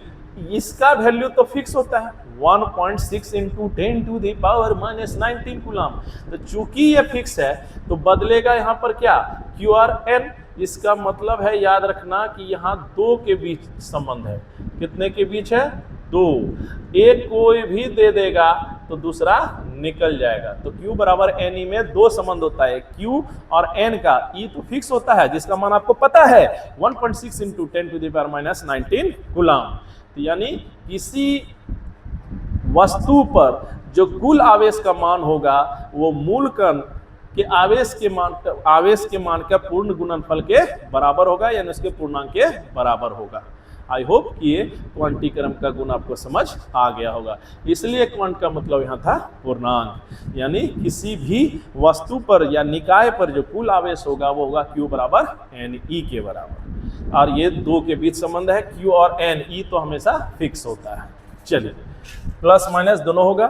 इसका वैल्यू तो फिक्स होता है 1.6 इंटू 10⁻⁻19 कूलाम। तो चूंकि ये फिक्स है तो बदलेगा यहाँ पर क्या, Q और N। इसका मतलब है, याद रखना कि यहाँ 2 के बीच संबंध है। कितने के बीच है, 2। एक कोई भी दे देगा तो दूसरा निकल जाएगा। तो Q बराबर Ne में 2 संबंध होता है, Q और N का। E तो फिक्स होता है जिसका मान आपको पता है 1.6 इंटू 10⁻⁻19 कूलाम। तो यानी किसी वस्तु पर जो कुल आवेश का मान होगा वो मूल कण के आवेश के मान का पूर्ण गुणनफल के बराबर होगा, यानी उसके पूर्णांक के बराबर होगा। आई होप कि ये क्वांटीक्रम का गुण आपको समझ आ गया होगा। इसलिए क्वांट का मतलब यहाँ था पूर्णांक, यानी किसी भी वस्तु पर या निकाय पर जो कुल आवेश होगा वो होगा Q बराबर Ne के बराबर। और ये 2 के बीच संबंध है, Q और N। E तो हमेशा फिक्स होता है। चलिए, प्लस माइनस दोनों होगा,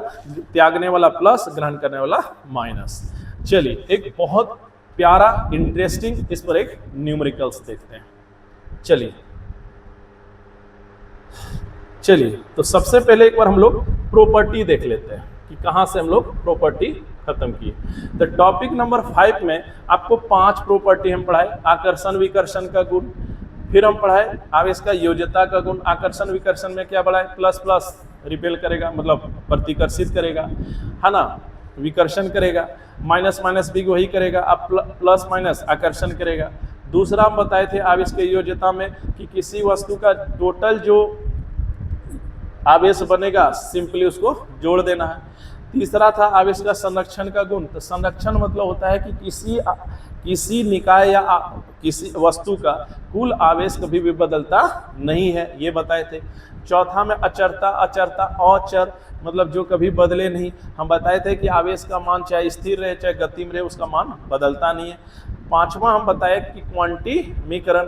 त्यागने वाला प्लस, ग्रहण करने वाला माइनस। चलिए, एक बहुत प्यारा इंटरेस्टिंग इस पर एक न्यूमेरिकल्स देखते हैं। चलिए, तो सबसे पहले एक बार हम लोग प्रॉपर्टी देख लेते हैं कि कहां से हम लोग प्रॉपर्टी खत्म किए। तो टॉपिक नंबर 5 में आपको 5 प्रॉपर्टी हम पढ़ाए। आकर्षण विकर्षण का गुण, फिर हम पढ़ाए आवेश का योज्यता का गुण। आकर्षण विकर्षण में क्या पढ़ाए, प्लस प्लस रिपेल करेगा, मतलब प्रतिकर्षित करेगा, है ना, विकर्षण करेगा। माइनस माइनस भी वही करेगा, अब प्लस माइनस आकर्षण करेगा। दूसरा हम बताए थे आवेश के योज्यता में कि किसी वस्तु का टोटल जो आवेश बनेगा सिंपली उसको जोड़ देना है। तीसरा था आवेश का संरक्षण का गुण। तो संरक्षण मतलब होता है कि किसी निकाय या किसी वस्तु का कुल आवेश कभी भी बदलता नहीं है, ये बताए थे। चौथा में अचरता, अचर मतलब जो कभी बदले नहीं। हम बताए थे कि आवेश का मान चाहे स्थिर रहे चाहे गति में रहे उसका मान बदलता नहीं है। पांचवा हम बताए कि क्वांटीमीकरण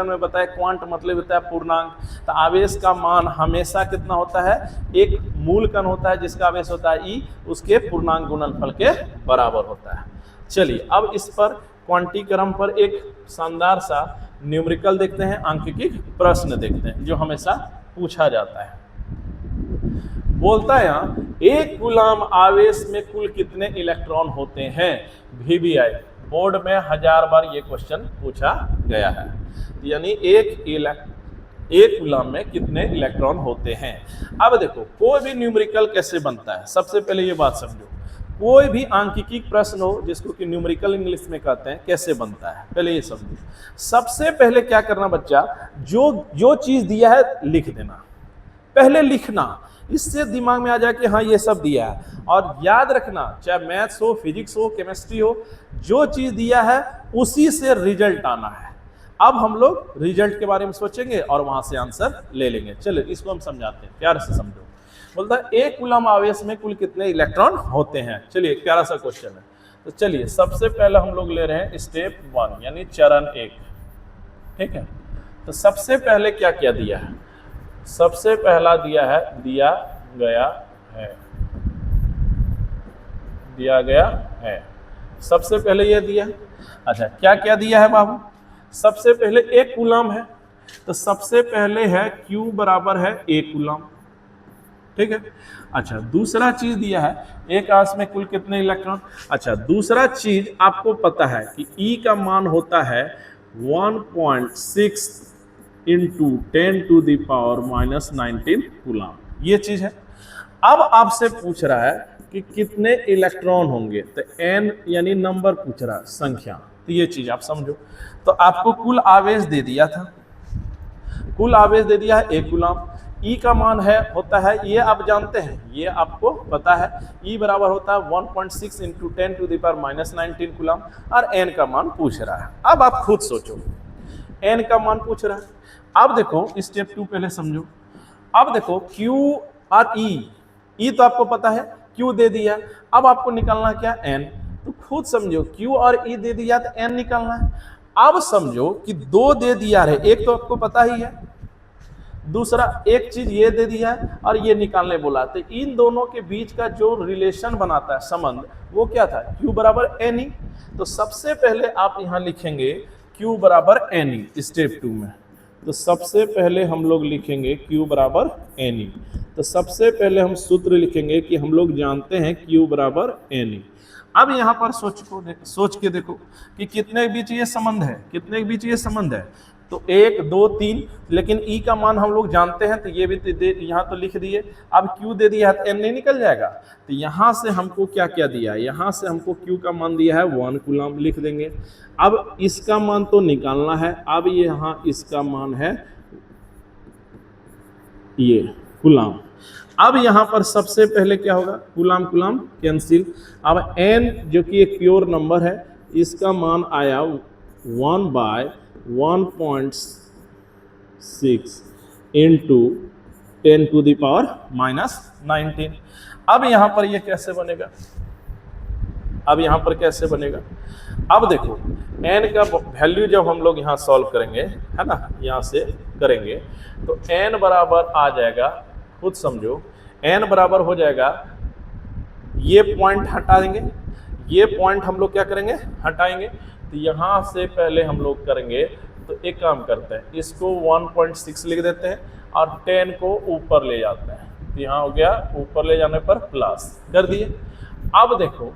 में बताए, क्वांट मतलब होता है पूर्णांक। तो आवेश का मान हमेशा कितना होता है, एक मूल कण होता है जिसका आवेश होता है E, उसके पूर्णांक गुणनफल के बराबर होता है। चलिए, अब इस पर क्वांटीक्रम पर एक शानदार सा न्यूमेरिकल देखते हैं, सांख्यिकी प्रश्न देखते हैं जो हमेशा पूछा जाता है। बोलता है यहाँ, एक कूलाम आवेश में कुल कितने इलेक्ट्रॉन होते हैं। VBI बोर्ड में 1000 बार ये क्वेश्चन पूछा गया है, यानी एक कूलाम में कितने इलेक्ट्रॉन होते हैं। अब देखो, कोई भी न्यूमेरिकल कैसे बनता है, सबसे पहले ये बात समझो। कोई भी सांख्यिकी प्रश्न हो जिसको कि न्यूमेरिकल इंग्लिश में कहते हैं, कैसे बनता है पहले ये समझो। सबसे पहले क्या करना बच्चा, जो चीज दिया है लिख देना, पहले लिखना, इससे दिमाग में आ जाए कि हाँ ये सब दिया है। और याद रखना, चाहे मैथ्स हो, फिजिक्स हो, केमिस्ट्री हो, जो चीज दिया है उसी से रिजल्ट आना है। अब हम लोग रिजल्ट के बारे में सोचेंगे और वहां से आंसर ले लेंगे। चलिए, इसको हम समझाते हैं, प्यार से समझो। बोलता है एक कूलाम आवेश में कुल कितने इलेक्ट्रॉन होते हैं। चलिए, एक प्यारा सा क्वेश्चन है। तो चलिए, सबसे पहले हम लोग ले रहे हैं स्टेप 1, यानी चरण 1, ठीक है। तो सबसे पहले क्या क्या दिया है, सबसे पहला दिया गया है, सबसे पहले ये दिया। अच्छा, क्या क्या दिया है बाबू, सबसे पहले एक कूलाम है, तो सबसे पहले है Q बराबर है 1 कूलाम, ठीक है। अच्छा, दूसरा चीज दिया है एक आवेश में कुल कितने इलेक्ट्रॉन। अच्छा, दूसरा चीज आपको पता है कि E का मान होता है 1.6 इंटू 10⁻⁻19 कूलाम, ये चीज है। अब आपसे पूछ रहा है कि कितने इलेक्ट्रॉन होंगे, तो N यानी नंबर पूछ रहा है, संख्या। तो ये चीज आप समझो। तो आपको कुल आवेश दे दिया था, कुल आवेश दे दिया है 1 कूलाम। E का मान है होता है, ये आप जानते हैं, ये आपको पता है, E बराबर होता है 1.6 into 10 to the power minus 19 coulomb, और N का मान पूछ रहा है। अब आप खुद सोचो, N का मान पूछ रहा है। अब देखो स्टेप 2 पहले समझो। अब देखो Q और E तो आपको पता है, Q दे दिया, अब आपको निकालना क्या, N। तो खुद समझो, Q और E दे दिया तो N निकालना है। अब समझो कि 2 दे दिया है, एक तो आपको पता ही है, दूसरा एक चीज ये दे दिया है और ये निकालने बोला। तो इन दोनों के बीच का जो रिलेशन बनाता है, संबंध, वो क्या था, Q बराबर NE। तो सबसे पहले आप यहां लिखेंगे Q बराबर NE स्टेप 2 में। तो सबसे पहले हम लोग लिखेंगे Q बराबर NE। तो सबसे पहले हम सूत्र लिखेंगे कि हम लोग जानते हैं Q बराबर NE। अब यहाँ पर सोच के देखो कि कितने के बीच ये संबंध है, कितने के बीच ये संबंध है। तो 1 2 3, लेकिन E का मान हम लोग जानते हैं, तो ये भी यहाँ तो लिख दिए। अब Q दे दिया है तो N नहीं निकल जाएगा। तो यहाँ से हमको क्या क्या दिया है, यहाँ से हमको Q का मान दिया है 1 कूलम, लिख देंगे। अब इसका मान तो निकालना है। अब यहाँ इसका मान है ये कूलम। अब यहाँ पर सबसे पहले क्या होगा, कूलम कूलम कैंसिल। अब N जो कि एक प्योर नंबर है, इसका मान आया 1/1.6 into 10 to the power minus 19। अब यहाँ पर ये कैसे बनेगा, अब यहाँ पर कैसे बनेगा। अब देखो N का वैल्यू जब हम लोग यहाँ सॉल्व करेंगे, है ना, यहाँ से करेंगे, तो N बराबर आ जाएगा, खुद समझो, N बराबर हो जाएगा, ये पॉइंट हटा देंगे, ये पॉइंट हम लोग क्या करेंगे, हटाएंगे। तो यहाँ से पहले हम लोग करेंगे, तो एक काम करते हैं, इसको 1.6 लिख देते हैं और 10 को ऊपर ले जाते हैं। तो यहाँ हो गया, ऊपर ले जाने पर प्लस कर दिए। अब देखो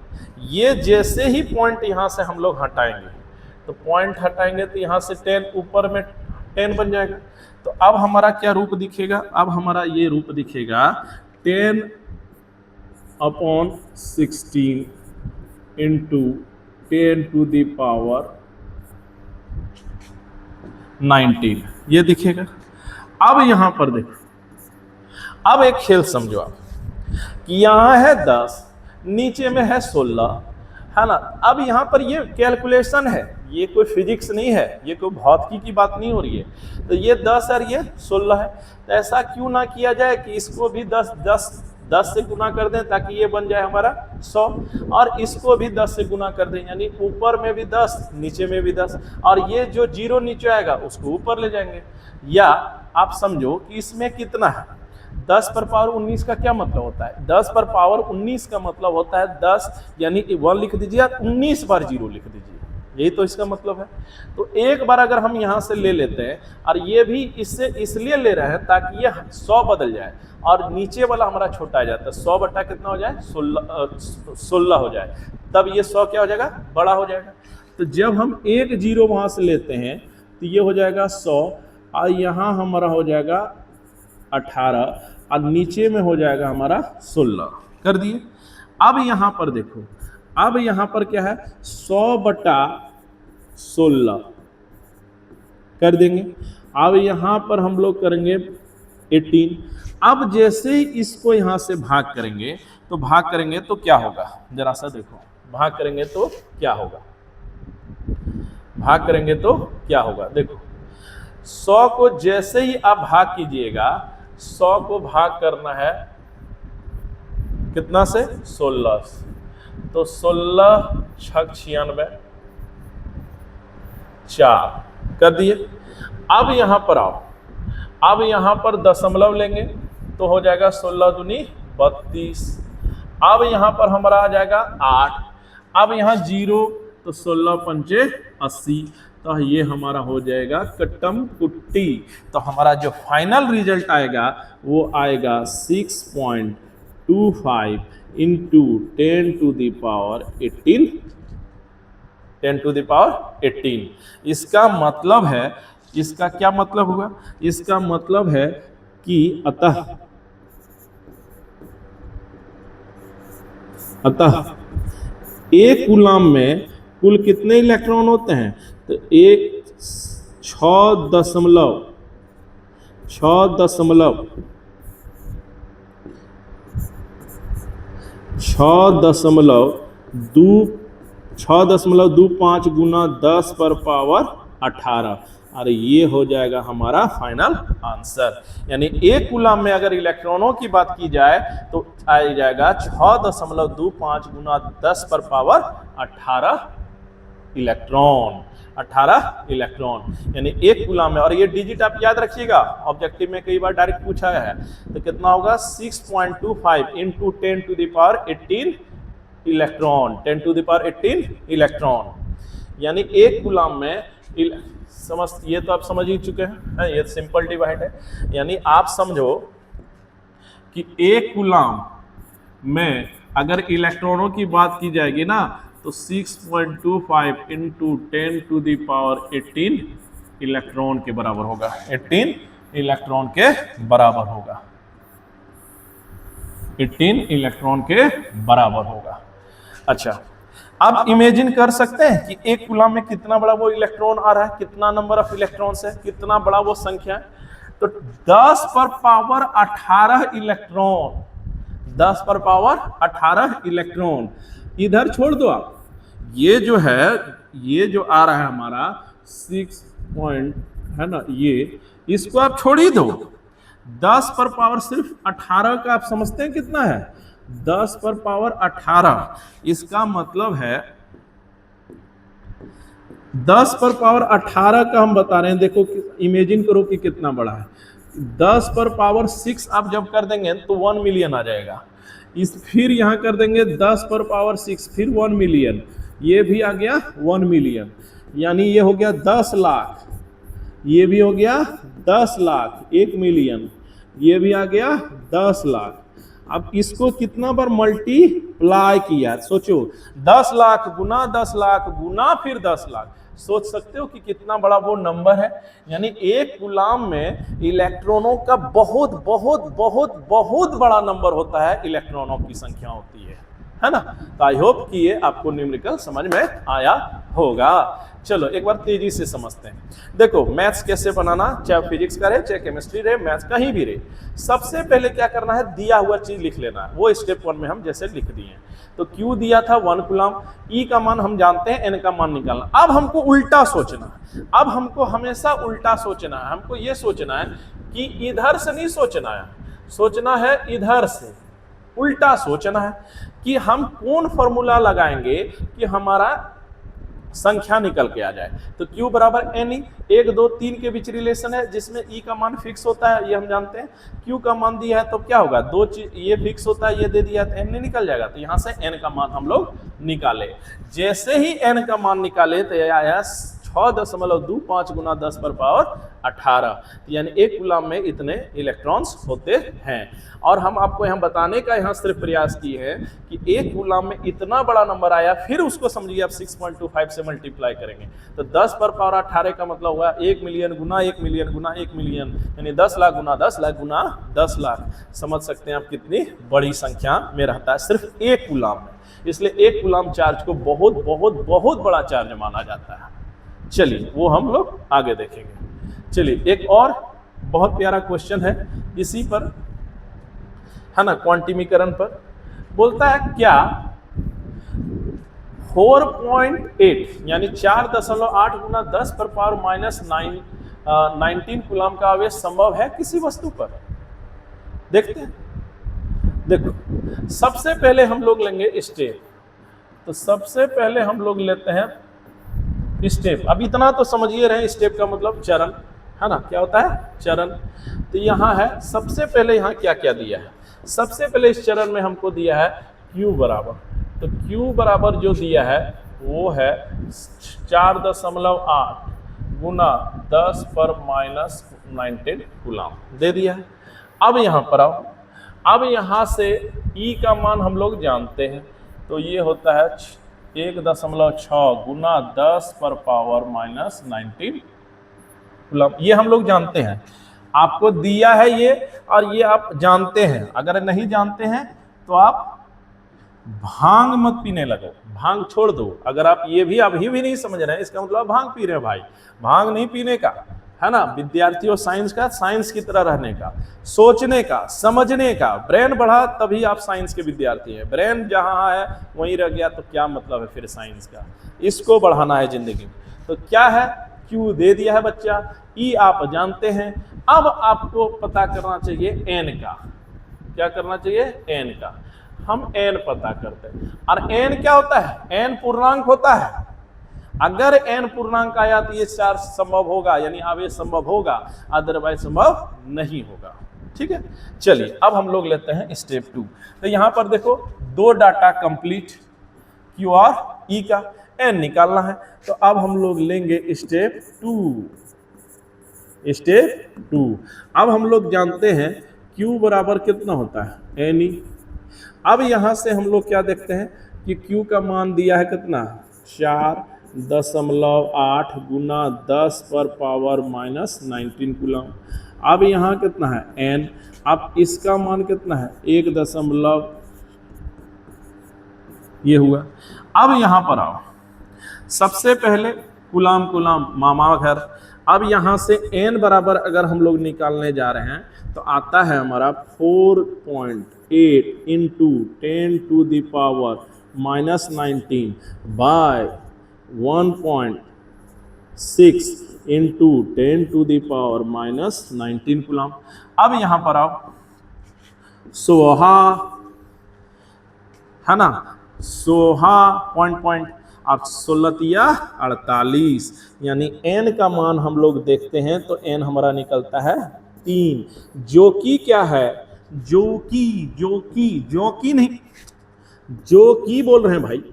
ये जैसे ही पॉइंट यहाँ से हम लोग हटाएंगे, तो पॉइंट हटाएंगे तो यहाँ से 10 ऊपर में 10 बन जाएगा। तो अब हमारा क्या रूप दिखेगा, अब हमारा ये रूप दिखेगा 10/16 इंटू 10 टू द पावर 19, ये दिखेगा। अब यहां पर देखो, अब एक खेल समझो आप कि यहां है 10, नीचे में है 16, है ना। अब यहां पर ये कैलकुलेशन है, ये कोई फिजिक्स नहीं है, ये कोई भौतिकी की बात नहीं हो रही है। तो ये 10 और ये 16 है। तो ऐसा क्यों ना किया जाए कि इसको भी 10 से गुना कर दें, ताकि ये बन जाए हमारा 100, और इसको भी 10 से गुना कर दें, यानी ऊपर में भी 10 नीचे में भी 10, और ये जो 0 नीचे आएगा उसको ऊपर ले जाएंगे। या आप समझो कि इसमें कितना है, 10 पर पावर 19 का क्या मतलब होता है, 10 पर पावर 19 का मतलब होता है 10, यानी कि 1 लिख दीजिए, 19 बार 0 लिख दीजिए, यही तो इसका मतलब है। तो एक बार अगर हम यहाँ से ले लेते हैं, और ये भी इससे इसलिए ले रहे हैं ताकि ये 100 बदल जाए और नीचे वाला हमारा छोटा आ जाता है, 100 बटा कितना हो जाए, 16 हो जाए, तब ये 100 क्या हो जाएगा, बड़ा हो जाएगा। तो जब हम एक 0 वहाँ से लेते हैं तो ये हो जाएगा 100, और यहाँ हमारा हो जाएगा 18, और नीचे में हो जाएगा हमारा 16, कर दिए। अब यहाँ पर देखो, अब यहाँ पर क्या है, 100 बटा 16 कर देंगे। अब यहाँ पर हम लोग करेंगे 18। अब जैसे ही इसको यहाँ से भाग करेंगे, तो भाग करेंगे तो क्या होगा, जरा सा देखो, भाग करेंगे तो क्या होगा, भाग करेंगे तो क्या होगा, देखो 100 को जैसे ही आप भाग कीजिएगा, 100 को भाग करना है कितना से, 16, तो 16 छक 96, 4 कर दिए। अब यहां पर आओ, अब यहां पर दशमलव लेंगे तो हो जाएगा 16 दूनी 32। अब यहां पर हमारा आ जाएगा 8, अब यहां 0, तो 16 पंचे 80, तो ये हमारा हो जाएगा कट्टम कुट्टी। तो हमारा जो फाइनल रिजल्ट आएगा वो आएगा 6.25 into 10 to the power 18, 10 to the power 18। इसका मतलब है, इसका क्या मतलब हुआ, इसका मतलब है कि अतः एक कूलम में कुल कितने इलेक्ट्रॉन होते हैं, तो 6.6 6.25 गुना 10 पर पावर 18। अरे ये हो जाएगा हमारा फाइनल आंसर। यानी एक कूलम में अगर इलेक्ट्रॉनों की बात की जाए तो आ जाएगा 6.25 गुना 10 पर पावर 18 इलेक्ट्रॉन। 18 इलेक्ट्रॉन यानी एक कूलम में। और ये डिजिट आप याद रखिएगा, ऑब्जेक्टिव में कई बार डायरेक्ट पूछा है। तो कितना होगा 6.25 into 10 to the power 18 electron. 10 to the power 18 electron यानी एक कूलम में समझ, ये तो आप समझ ही चुके हैं, ये सिंपल डिवाइड है। यानी आप समझो कि एक कूलम में अगर इलेक्ट्रॉनों की बात की जाएगी ना तो 6.25 into 10 to the power 18 electron के बराबर होगा। 18 इलेक्ट्रॉन के बराबर होगा। 18 इलेक्ट्रॉन के बराबर होगा। अच्छा, अब इमेजिन कर सकते हैं कि एक कूलम में कितना बड़ा वो इलेक्ट्रॉन आ रहा है, कितना नंबर ऑफ इलेक्ट्रॉन्स है, कितना बड़ा वो संख्या है। तो 10 पर पावर 18 इलेक्ट्रॉन, 10 पर पावर 18 इलेक्ट्रॉन इधर छोड़ दो आप। ये जो है, ये जो आ रहा है हमारा 6 पॉइंट है ना, ये इसको आप छोड़ ही दो। 10 पर पावर सिर्फ 18 का आप समझते हैं कितना है, 10 पर पावर 18। इसका मतलब है 10 पर पावर 18 का हम बता रहे हैं। देखो इमेजिन करो कि कितना बड़ा है। 10 पर पावर 6 आप जब कर देंगे तो 1 मिलियन आ जाएगा। फिर यहां कर देंगे 10 पर पावर 6 फिर 1 मिलियन, ये भी आ गया 1 मिलियन। यानी ये हो गया 10 लाख, ये भी हो गया 10 लाख, 1 मिलियन, ये भी आ गया 10 लाख। अब इसको कितना बार मल्टीप्लाई किया, सोचो 10 लाख गुना 10 लाख गुना फिर 10 लाख। सोच सकते हो कि कितना बड़ा वो नंबर है। यानी एक कूलम में इलेक्ट्रॉनों का बहुत बहुत बहुत बहुत बड़ा नंबर होता है, इलेक्ट्रॉनों की संख्या होती है ना। तो आई होप कि ये आपको न्यूमेरिकल समझ में आया होगा। चलो एक बार तेजी से समझते हैं। देखो मैथ्स कैसे बनाना, चाहे फिजिक्स का रहे, चाहे केमिस्ट्री रहे, मैथ्स कहीं भी रहे, सबसे पहले क्या करना है, दिया हुआ चीज लिख लेना है। वो स्टेप 1 में हम जैसे लिख दिए हैं। तो Q दिया था 1 कूलम, E का मान हम जानते हैं, N का मान निकालना। अब हमको उल्टा सोचना है। अब हमको हमेशा उल्टा सोचना है। हमको ये सोचना है कि इधर से नहीं सोचना है, सोचना है इधर से। उल्टा सोचना है कि हम कौन फॉर्मूला लगाएंगे कि हमारा संख्या निकल के आ जाए। तो Q बराबर NE, 1 2 3 के बीच रिलेशन है जिसमें E का मान फिक्स होता है, ये हम जानते हैं। Q का मान दिया है तो क्या होगा, 2 चीज ये फिक्स होता है, ये दे दिया तो NE निकल जाएगा। तो यहाँ से N का मान हम लोग निकाले। जैसे ही N का मान निकाले तो ये आया 6.25 गुना 10 पर पावर 18। यानी एक कूलम में इतने इलेक्ट्रॉन्स होते हैं। और हम आपको यहाँ बताने का यहाँ सिर्फ प्रयास किए हैं कि एक कूलम में इतना बड़ा नंबर आया, फिर उसको समझिए आप 6.25 से मल्टीप्लाई करेंगे तो 10 पर पावर 18 का मतलब हुआ 1 मिलियन गुना 1 मिलियन गुना 1 मिलियन, यानी 10 लाख गुना 10 लाख गुना 10 लाख। समझ सकते हैं आप कितनी बड़ी संख्या में रहता है सिर्फ एक कूलम में। इसलिए एक कूलम चार्ज को बहुत बहुत बहुत बड़ा चार्ज माना जाता है। चलिए वो हम लोग आगे देखेंगे। चलिए एक और बहुत प्यारा क्वेश्चन है इसी पर, है ना, क्वांटिमीकरण पर। बोलता है क्या 4.8 यानी 4.8 गुना 10 पर पावर माइनस 19 कूलम का आवेश संभव है किसी वस्तु पर। देखते हैं। देखो सबसे पहले हम लोग लेंगे स्टेप। तो सबसे पहले हम लोग लेते हैं स्टेप। अब इतना तो समझिए रहे, स्टेप का मतलब चरण, है ना, क्या होता है चरण। तो यहाँ है सबसे पहले यहाँ क्या क्या दिया है। सबसे पहले इस चरण में हमको दिया है Q बराबर। तो Q बराबर जो दिया है वो है 4.8 गुना 10 पर माइनस 19 कूलम दे दिया है। अब यहाँ पर आओ, अब यहाँ से E का मान हम लोग जानते हैं। तो ये होता है 1.6 गुना 10 पर पावर माइनस 19 कूलम, ये हम लोग जानते हैं। आपको दिया है ये और ये आप जानते हैं। अगर नहीं जानते हैं तो आप भांग मत पीने लगो, भांग छोड़ दो। अगर आप ये भी अभी भी नहीं समझ रहे हैं इसका मतलब आप भांग पी रहे हैं भाई, भांग नहीं पीने का, है ना, विद्यार्थियों साइंस का, साइंस की तरह रहने का, सोचने का, समझने का। ब्रेन बढ़ा तभी आप साइंस के विद्यार्थी हैं। ब्रेन जहां है वहीं रह गया तो क्या मतलब है फिर साइंस का। इसको बढ़ाना है जिंदगी में। तो क्या है, क्यू दे दिया है बच्चा, ई आप जानते हैं। अब आपको पता करना चाहिए एन का। क्या करना चाहिए, एन का। हम एन पता करते हैं। और एन क्या होता है, एन पूर्णांक होता है। अगर एन पूर्णांक आया तो ये चार्ज संभव होगा, यानी आवेश संभव होगा, अदरवाइज संभव नहीं होगा। ठीक है, चलिए अब हम लोग लेते हैं स्टेप 2। तो यहां पर देखो दो डाटा कंप्लीट, क्यू और ई का, एन निकालना है। तो अब हम लोग लेंगे स्टेप 2। स्टेप 2 अब हम लोग जानते हैं क्यू बराबर कितना होता है, एन ई। अब यहां से हम लोग क्या देखते हैं कि क्यू का मान दिया है कितना, 4.8 गुना 10 पर पावर -19 कूलम। अब यहाँ कितना है, एन। अब इसका मान कितना है, 1 ये हुआ। अब यहाँ पर आओ, सबसे पहले कूलम कूलम मामा घर। अब यहाँ से एन बराबर अगर हम लोग निकालने जा रहे हैं तो आता है हमारा 4.8 इंटू 10⁻⁻19 बाय 1.6 इंटू 10⁻⁻19 कूलम। अब यहाँ पर आओ, सोहा है ना, सोहा पॉइंट अब 16×48, यानी एन का मान हम लोग देखते हैं तो एन हमारा निकलता है 3, जो कि क्या है, जो कि नहीं, जो कि बोल रहे हैं भाई,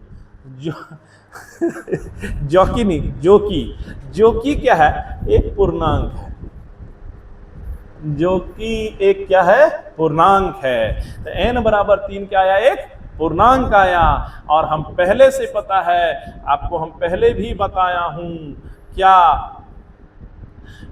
जो कि नहीं, जो कि क्या है, एक पूर्णांक है। जो कि एक क्या है, पूर्णांक है। तो n बराबर 3 क्या आया, एक पूर्णांक आया। और हम पहले से पता है आपको, हम पहले भी बताया हूं क्या,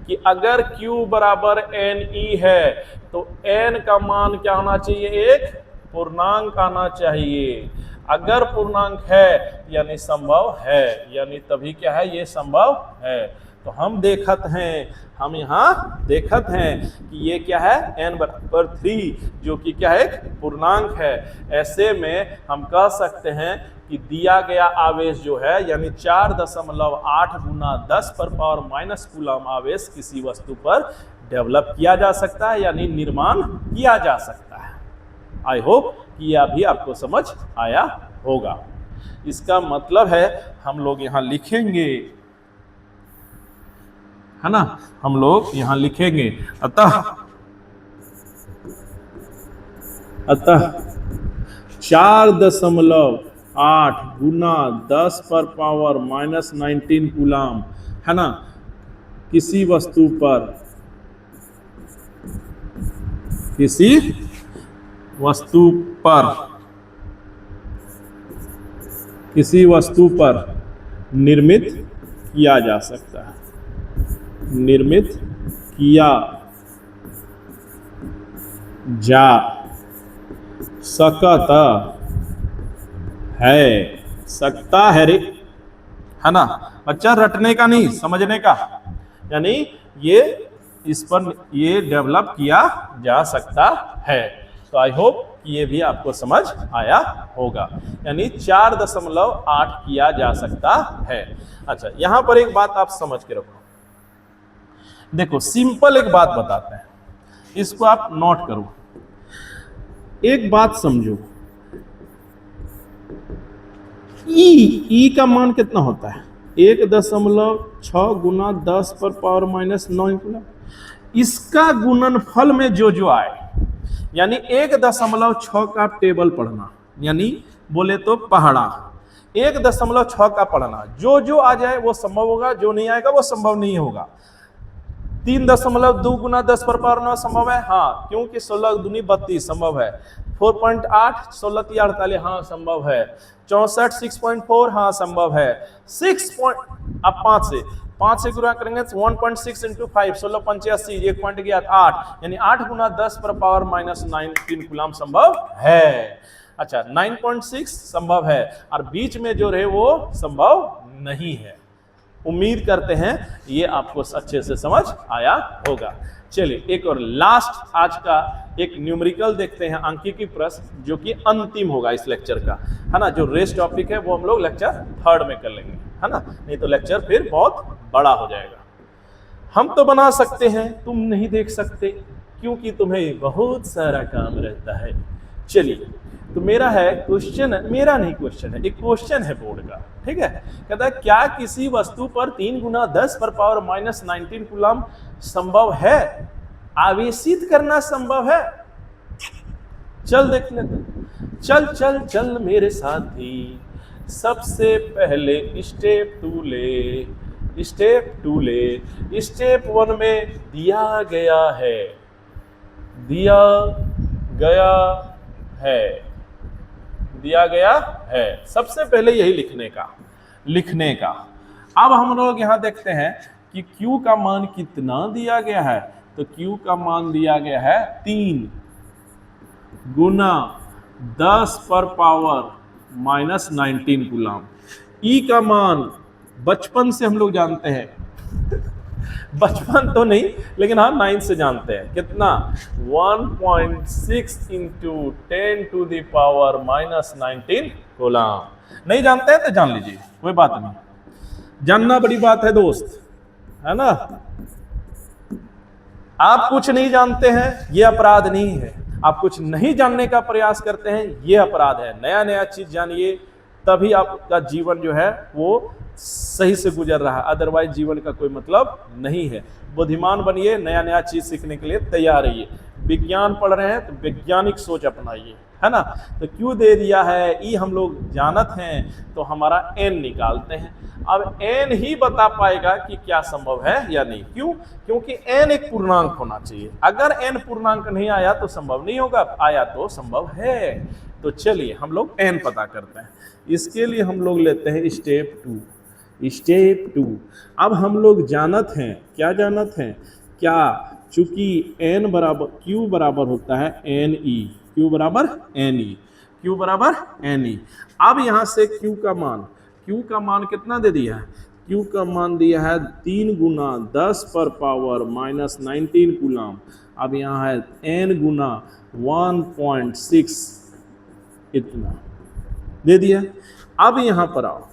कि अगर Q बराबर NE है तो n का मान क्या होना चाहिए, एक पूर्णांक आना चाहिए। अगर पूर्णांक है यानी संभव है, यानी तभी क्या है, ये संभव है। तो हम देखत हैं, हम यहाँ देखत हैं कि ये क्या है, n बराबर 3, जो कि क्या है, एक पूर्णांक है। ऐसे में हम कह सकते हैं कि दिया गया आवेश जो है, यानी 4.8 गुना 10 पर पावर माइनस कूलम आवेश किसी वस्तु पर डेवलप किया जा सकता है, यानी निर्माण किया जा सकता है। आई होप कि यह भी आपको समझ आया होगा। इसका मतलब है हम लोग यहाँ लिखेंगे, है ना, हम लोग यहाँ लिखेंगे अतः 4.8 गुना 10 पर पावर -19 कूलम, है ना, किसी वस्तु पर निर्मित किया जा सकता है, निर्मित किया जा सकता है रे, है ना बच्चा, रटने का नहीं, समझने का। यानी ये इस पर ये डेवलप किया जा सकता है। तो आई होप कि ये भी आपको समझ आया होगा, यानी 4.8 किया जा सकता है। अच्छा, यहां पर एक बात आप समझ के रखो, देखो सिंपल एक बात बताते हैं, इसको आप नोट करो। एक बात समझो, ई का मान कितना होता है, 1.6 गुना 10 पर पावर -9 कूलम। इसका गुणनफल में जो आए, यानी 1.6 का टेबल पढ़ना, यानी बोले तो पहाड़ा 1.6 का पढ़ना, जो आ जाए वो संभव होगा, जो नहीं आएगा वो संभव नहीं होगा। 3.2 गुना 10 पर पावर 9 संभव है, हाँ, क्योंकि 16 दूनी 32 संभव है। 4.8 16×3 हाँ संभव है। 64 6.4 हाँ संभव है। 5 से गुणा करेंगे 1.6 इंटू 5 16×5 1 पॉइंट गया 8, यानी 8 गुना 10 पर पावर -19 कूलम संभव है। अच्छा, 9.6 संभव है, और बीच में जो रहे वो संभव नहीं है। उम्मीद करते हैं ये आपको अच्छे से समझ आया होगा। चलिए एक और लास्ट आज का एक न्यूमेरिकल देखते हैं, सांख्यिकी प्रश्न, जो कि अंतिम होगा इस लेक्चर का, है ना। जो रेस्ट टॉपिक है वो हम लोग लेक्चर 3 में कर लेंगे, है ना, नहीं तो लेक्चर फिर बहुत बड़ा हो जाएगा। हम तो बना सकते हैं, तुम नहीं देख सकते क्योंकि तुम्हें बहुत सारा काम रहता है। चलिए तो मेरा है क्वेश्चन, मेरा नहीं क्वेश्चन है, एक क्वेश्चन है बोर्ड का, ठीक है। कहता है क्या किसी वस्तु पर 3 गुना 10 पर पावर माइनस 19 कूलम संभव है, आवेशित करना संभव है। चल देख लेते, चल चल चल मेरे साथी, सबसे पहले स्टेप 2 ले, स्टेप 2 ले। स्टेप 1 में दिया गया है, दिया गया है, दिया गया है, सबसे पहले यही लिखने का। अब हम लोग यहां देखते हैं कि Q का मान कितना दिया गया है, तो Q का मान दिया गया है 3 गुना 10 पर पावर माइनस 19 कूलम। E का मान बचपन से हम लोग जानते हैं बचपन तो नहीं लेकिन हाँ 9 से जानते हैं, कितना 1.6 into 10 to the power minus 19 coulomb. नहीं जानते हैं तो जान लीजिए, कोई बात नहीं, जानना बड़ी बात है दोस्त, है ना। आप कुछ नहीं जानते हैं ये अपराध नहीं है, आप कुछ नहीं जानने का प्रयास करते हैं ये अपराध है। नया नया चीज जानिए, तभी आपका जीवन जो है वो सही से गुजर रहा है, अदरवाइज जीवन का कोई मतलब नहीं है। बुद्धिमान बनिए, नया नया चीज सीखने के लिए तैयार रहिए। विज्ञान पढ़ रहे हैं तो वैज्ञानिक सोच अपनाइए, है ना। तो क्यों दे दिया है, ई हम लोग जानत हैं, तो हमारा n निकालते हैं। अब n ही बता पाएगा कि क्या संभव है या नहीं। क्यों? क्योंकि n एक पूर्णांक होना चाहिए, अगर n पूर्णांक नहीं आया तो संभव नहीं होगा, आया तो संभव है। तो चलिए हम लोग n पता करते हैं। इसके लिए हम लोग लेते हैं स्टेप 2। स्टेप 2, अब हम लोग जानत हैं, क्या जानत हैं, क्या, चूंकि n बराबर q बराबर होता है ne, q बराबर ne, q बराबर ne। अब यहाँ से q का मान कितना दे दिया है, q का मान दिया है 3 गुना 10 पर पावर माइनस 19 कूलम। अब यहाँ है n गुना 1.6 इतना दे दिया। अब यहाँ पर आओ,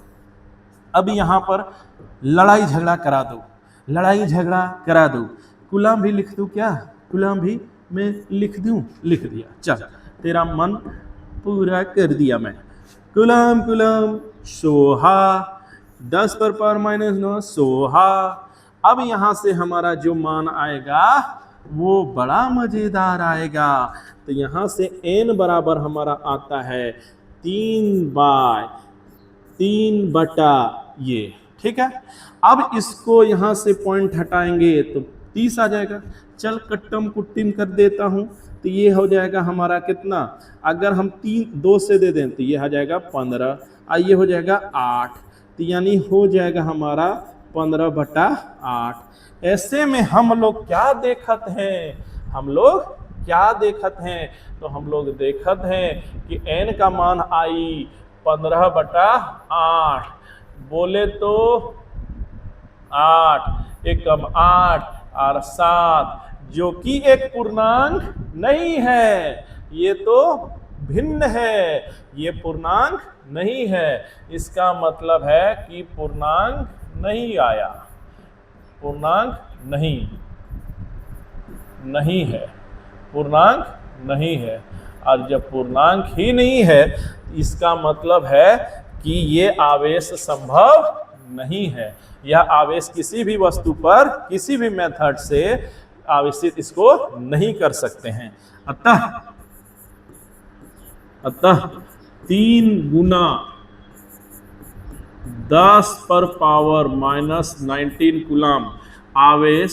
अब यहाँ पर लड़ाई झगड़ा करा दो, लड़ाई झगड़ा करा दो। कूलम भी लिख दूं क्या, कूलम भी मैं लिख दूं, लिख दिया, चल तेरा मन पूरा कर दिया मैं। कूलम कूलम सोहा 10 पर पावर माइनस 9 सोहा। अब यहाँ से हमारा जो मान आएगा वो बड़ा मजेदार आएगा। तो यहाँ से n बराबर हमारा आता है 3 बटा ये, ठीक है। अब इसको यहाँ से पॉइंट हटाएंगे तो 30 आ जाएगा। चल कट्टम कुट्टिम कर देता हूँ, तो ये हो जाएगा हमारा कितना, अगर हम 2 से दे दें तो ये आ जाएगा 15, ये हो जाएगा 8, तो यानी हो जाएगा हमारा 15 बटा 8। ऐसे में हम लोग क्या देखत हैं, हम लोग क्या देखत हैं, तो हम लोग देखत हैं कि n का मान आई 15 बटा 8, बोले तो 8 एकम 8 और 7, जो कि एक पूर्णांक नहीं है, ये तो भिन्न है, ये पूर्णांक नहीं है। इसका मतलब है कि पूर्णांक नहीं आया, पूर्णांक नहीं है, पूर्णांक नहीं है। और जब पूर्णांक ही नहीं है इसका मतलब है कि ये आवेश संभव नहीं है। यह आवेश किसी भी वस्तु पर किसी भी मेथड से आवेशित इसको नहीं कर सकते हैं। अतः 3 गुना 10 पर पावर माइनस 19 कूलम आवेश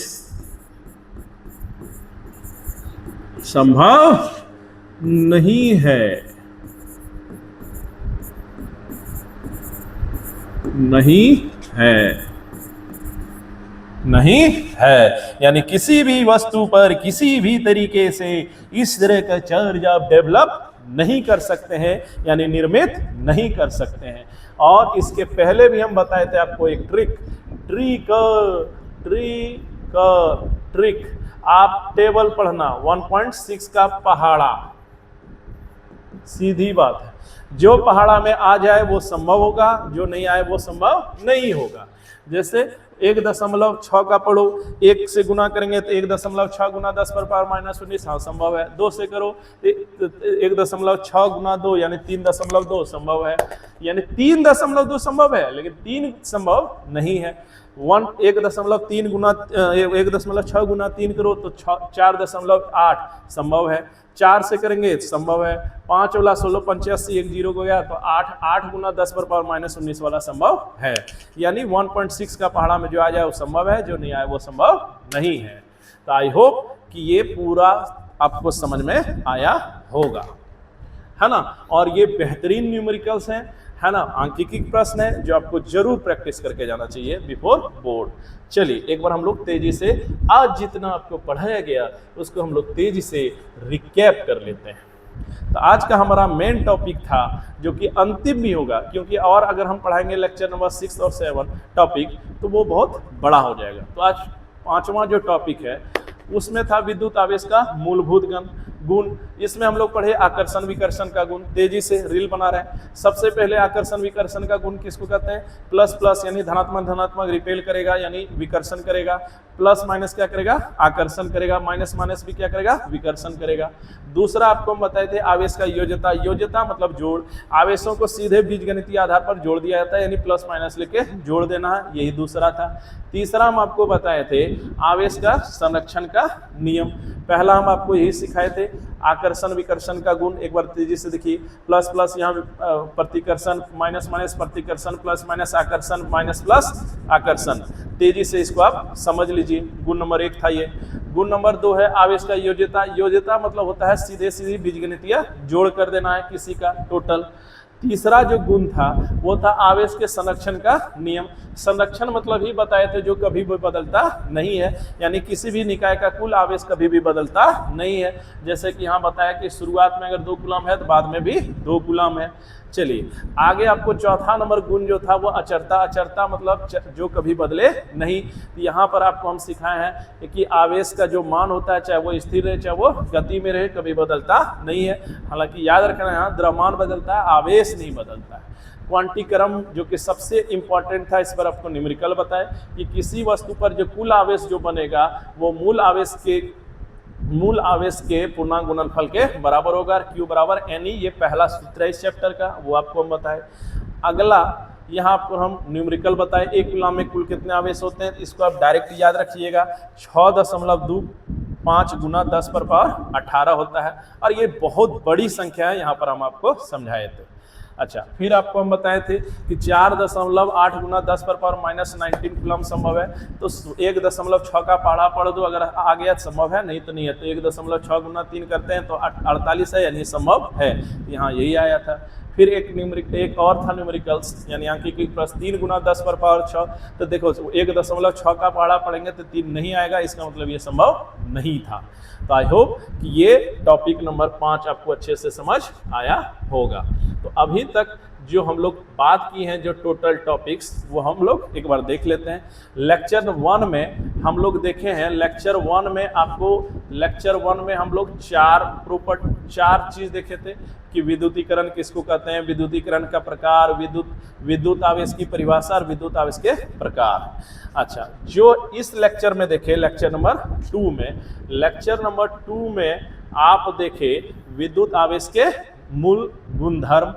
संभव नहीं है, नहीं है। यानी किसी भी वस्तु पर किसी भी तरीके से इस तरह का चार्ज आप डेवलप नहीं कर सकते हैं, यानी निर्मित नहीं कर सकते हैं। और इसके पहले भी हम बताए थे आपको एक ट्रिक, ट्रिक, ट्रिक, ट्रिक। आप टेबल पढ़ना 1.6 का पहाड़ा, सीधी बात है। जो पहाड़ा में आ जाए वो संभव होगा, जो नहीं आए वो संभव नहीं होगा। जैसे 1.6 का पढ़ो, 1 से गुना करेंगे तो 1.6 गुना 10 पर पावर माइनस 19, हाँ संभव है। 2 से करो 1.6 गुना 2 यानी 3.2 संभव है, यानी 3.2 संभव है, लेकिन 3 संभव नहीं है। 1.3 गुना 1.6 गुना 3 करो तो 4.8 संभव है। 4 से करेंगे तो संभव है। 5 वाला 16 85 1 0 को गया तो 8 गुना 10 पर पावर माइनस 19 वाला संभव है। यानी 1.6 का पहाड़ा में जो आ जाए वो संभव है, जो नहीं आए वो संभव नहीं है। तो आई होप कि ये पूरा आपको समझ में आया होगा, है ना। और ये बेहतरीन न्यूमेरिकल्स हैं, है ना, आंकिकी प्रश्न है जो आपको जरूर प्रैक्टिस करके जाना चाहिए बिफोर बोर्ड। चलिए एक बार हम लोग तेजी से आज जितना आपको पढ़ाया गया उसको हम लोग तेजी से रिकैप कर लेते हैं। तो आज का हमारा मेन टॉपिक था जो कि अंतिम भी होगा, क्योंकि और अगर हम पढ़ाएंगे लेक्चर नंबर 6 और 7 टॉपिक तो वो बहुत बड़ा हो जाएगा। तो आज 5वां जो टॉपिक है उसमें था विद्युत आवेश का मूलभूत गुण। इसमें हम लोग पढ़े आकर्षण विकर्षण का गुण। तेजी से रील बना रहे हैं। सबसे पहले आकर्षण विकर्षण का गुण किसको कहते हैं? प्लस प्लस यानी धनात्मक धनात्मक रिपेल करेगा यानी विकर्षण करेगा, प्लस माइनस क्या करेगा? आकर्षण करेगा, माइनस माइनस भी क्या करेगा? विकर्षण करेगा। दूसरा आपको हम बताए थे आवेश का योज्यता, योज्यता मतलब जोड़। आवेशों को सीधे बीजगणितीय आधार पर जोड़ दिया जाता है यानी प्लस माइनस लेके जोड़ देना है, यही दूसरा था। तीसरा हम आपको बताए थे आवेश का संरक्षण का नियम। पहला हम आपको यही सिखाए थे आकर्षण विकर्षण का गुण। एक बार तेजी से देखिए, प्लस प्लस यहाँ प्रतिकर्षण, माइनस माइनस प्रतिकर्षण, प्लस माइनस आकर्षण, माइनस प्लस आकर्षण। तेजी से इसको आप समझ लीजिए। गुण नंबर 1 था ये। गुण नंबर 2 है आवेश का योज्यता। योज्यता मतलब होता है सीधे सीधे बीजगणितीय जोड़ कर देना है किसी का टोटल। तीसरा जो गुण था वो था आवेश के संरक्षण का नियम। संरक्षण मतलब ही बताए थे जो कभी भी बदलता नहीं है, यानी किसी भी निकाय का कुल आवेश कभी भी बदलता नहीं है। जैसे कि यहाँ बताया कि शुरुआत में अगर 2 कूलम है तो बाद में भी 2 कूलम है। चलिए आगे आपको चौथा नंबर गुण जो था वो अचरता। अचरता मतलब जो कभी बदले नहीं। यहाँ पर आपको हम सिखाए हैं कि आवेश का जो मान होता है चाहे वो स्थिर रहे चाहे वो गति में रहे, कभी बदलता नहीं है। हालांकि याद रखना यहाँ द्रव्यमान बदलता है, आवेश नहीं बदलता है। क्वांटीक्रम जो कि सबसे इंपॉर्टेंट था, इस पर आपको न्यूमेरिकल बताए कि किसी वस्तु पर जो कुल आवेश जो बनेगा वो मूल आवेश के पूर्णांक गुणनफल के बराबर होगा। Q बराबर NE, ये पहला सूत्र है इस चैप्टर का, वो आपको हम बताए। अगला यहाँ आपको हम न्यूमेरिकल बताए 1 कूलम में कुल कितने आवेश होते हैं, इसको आप डायरेक्ट याद रखिएगा। 6.25 गुना 10 पर पावर 18 होता है, और ये बहुत बड़ी संख्या है, यहाँ पर हम आपको समझाए थे। अच्छा, फिर आपको हम बताए थे कि 4.8 गुना 10 पर पावर माइनस 19 कूलम संभव है। तो 1.6 का पहाड़ा पढ़ दो, अगर आ गया संभव है, नहीं तो नहीं है। तो 1.6 गुना 3 करते हैं तो 48 है, यानी संभव है। यहाँ यही आया था। फिर एक और था न्यूमेरिकल्स यानी आंकिकी प्रश्न 3 गुना 10 पर पावर 6। तो देखो 1.6 का पहाड़ा पढ़ेंगे तो 3 नहीं आएगा, इसका मतलब ये संभव नहीं था। तो आई होप कि ये टॉपिक नंबर 5 आपको अच्छे से समझ आया होगा। तो अभी तक जो हम लोग बात की हैं जो टोटल टॉपिक्स, वो हम लोग एक बार देख लेते हैं। लेक्चर 1 में हम लोग देखे हैं, लेक्चर 1 में हम लोग 4 चीज़ देखे थे कि विद्युतीकरण किसको कहते हैं, विद्युतीकरण का प्रकार, विद्युत आवेश की परिभाषा और विद्युत आवेश के प्रकार। अच्छा, जो इस लेक्चर में देखे लेक्चर नंबर 2 में आप देखे विद्युत आवेश के मूल गुणधर्म।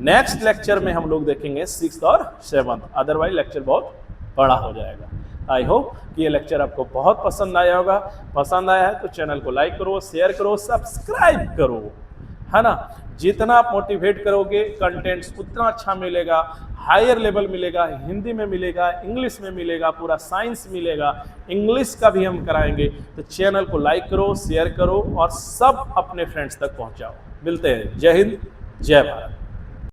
नेक्स्ट लेक्चर में हम लोग देखेंगे 6th और 7th, अदरवाइज लेक्चर बहुत बड़ा हो जाएगा। आई होप कि ये लेक्चर आपको बहुत पसंद आया होगा। पसंद आया है तो चैनल को लाइक करो, शेयर करो, सब्सक्राइब करो, है ना। जितना आप मोटिवेट करोगे कंटेंट्स उतना अच्छा मिलेगा, हायर लेवल मिलेगा, हिंदी में मिलेगा, इंग्लिश में मिलेगा, पूरा साइंस मिलेगा, इंग्लिश का भी हम कराएंगे। तो चैनल को लाइक करो, शेयर करो और सब अपने फ्रेंड्स तक पहुंचाओ। मिलते हैं। जय हिंद, जय भारत।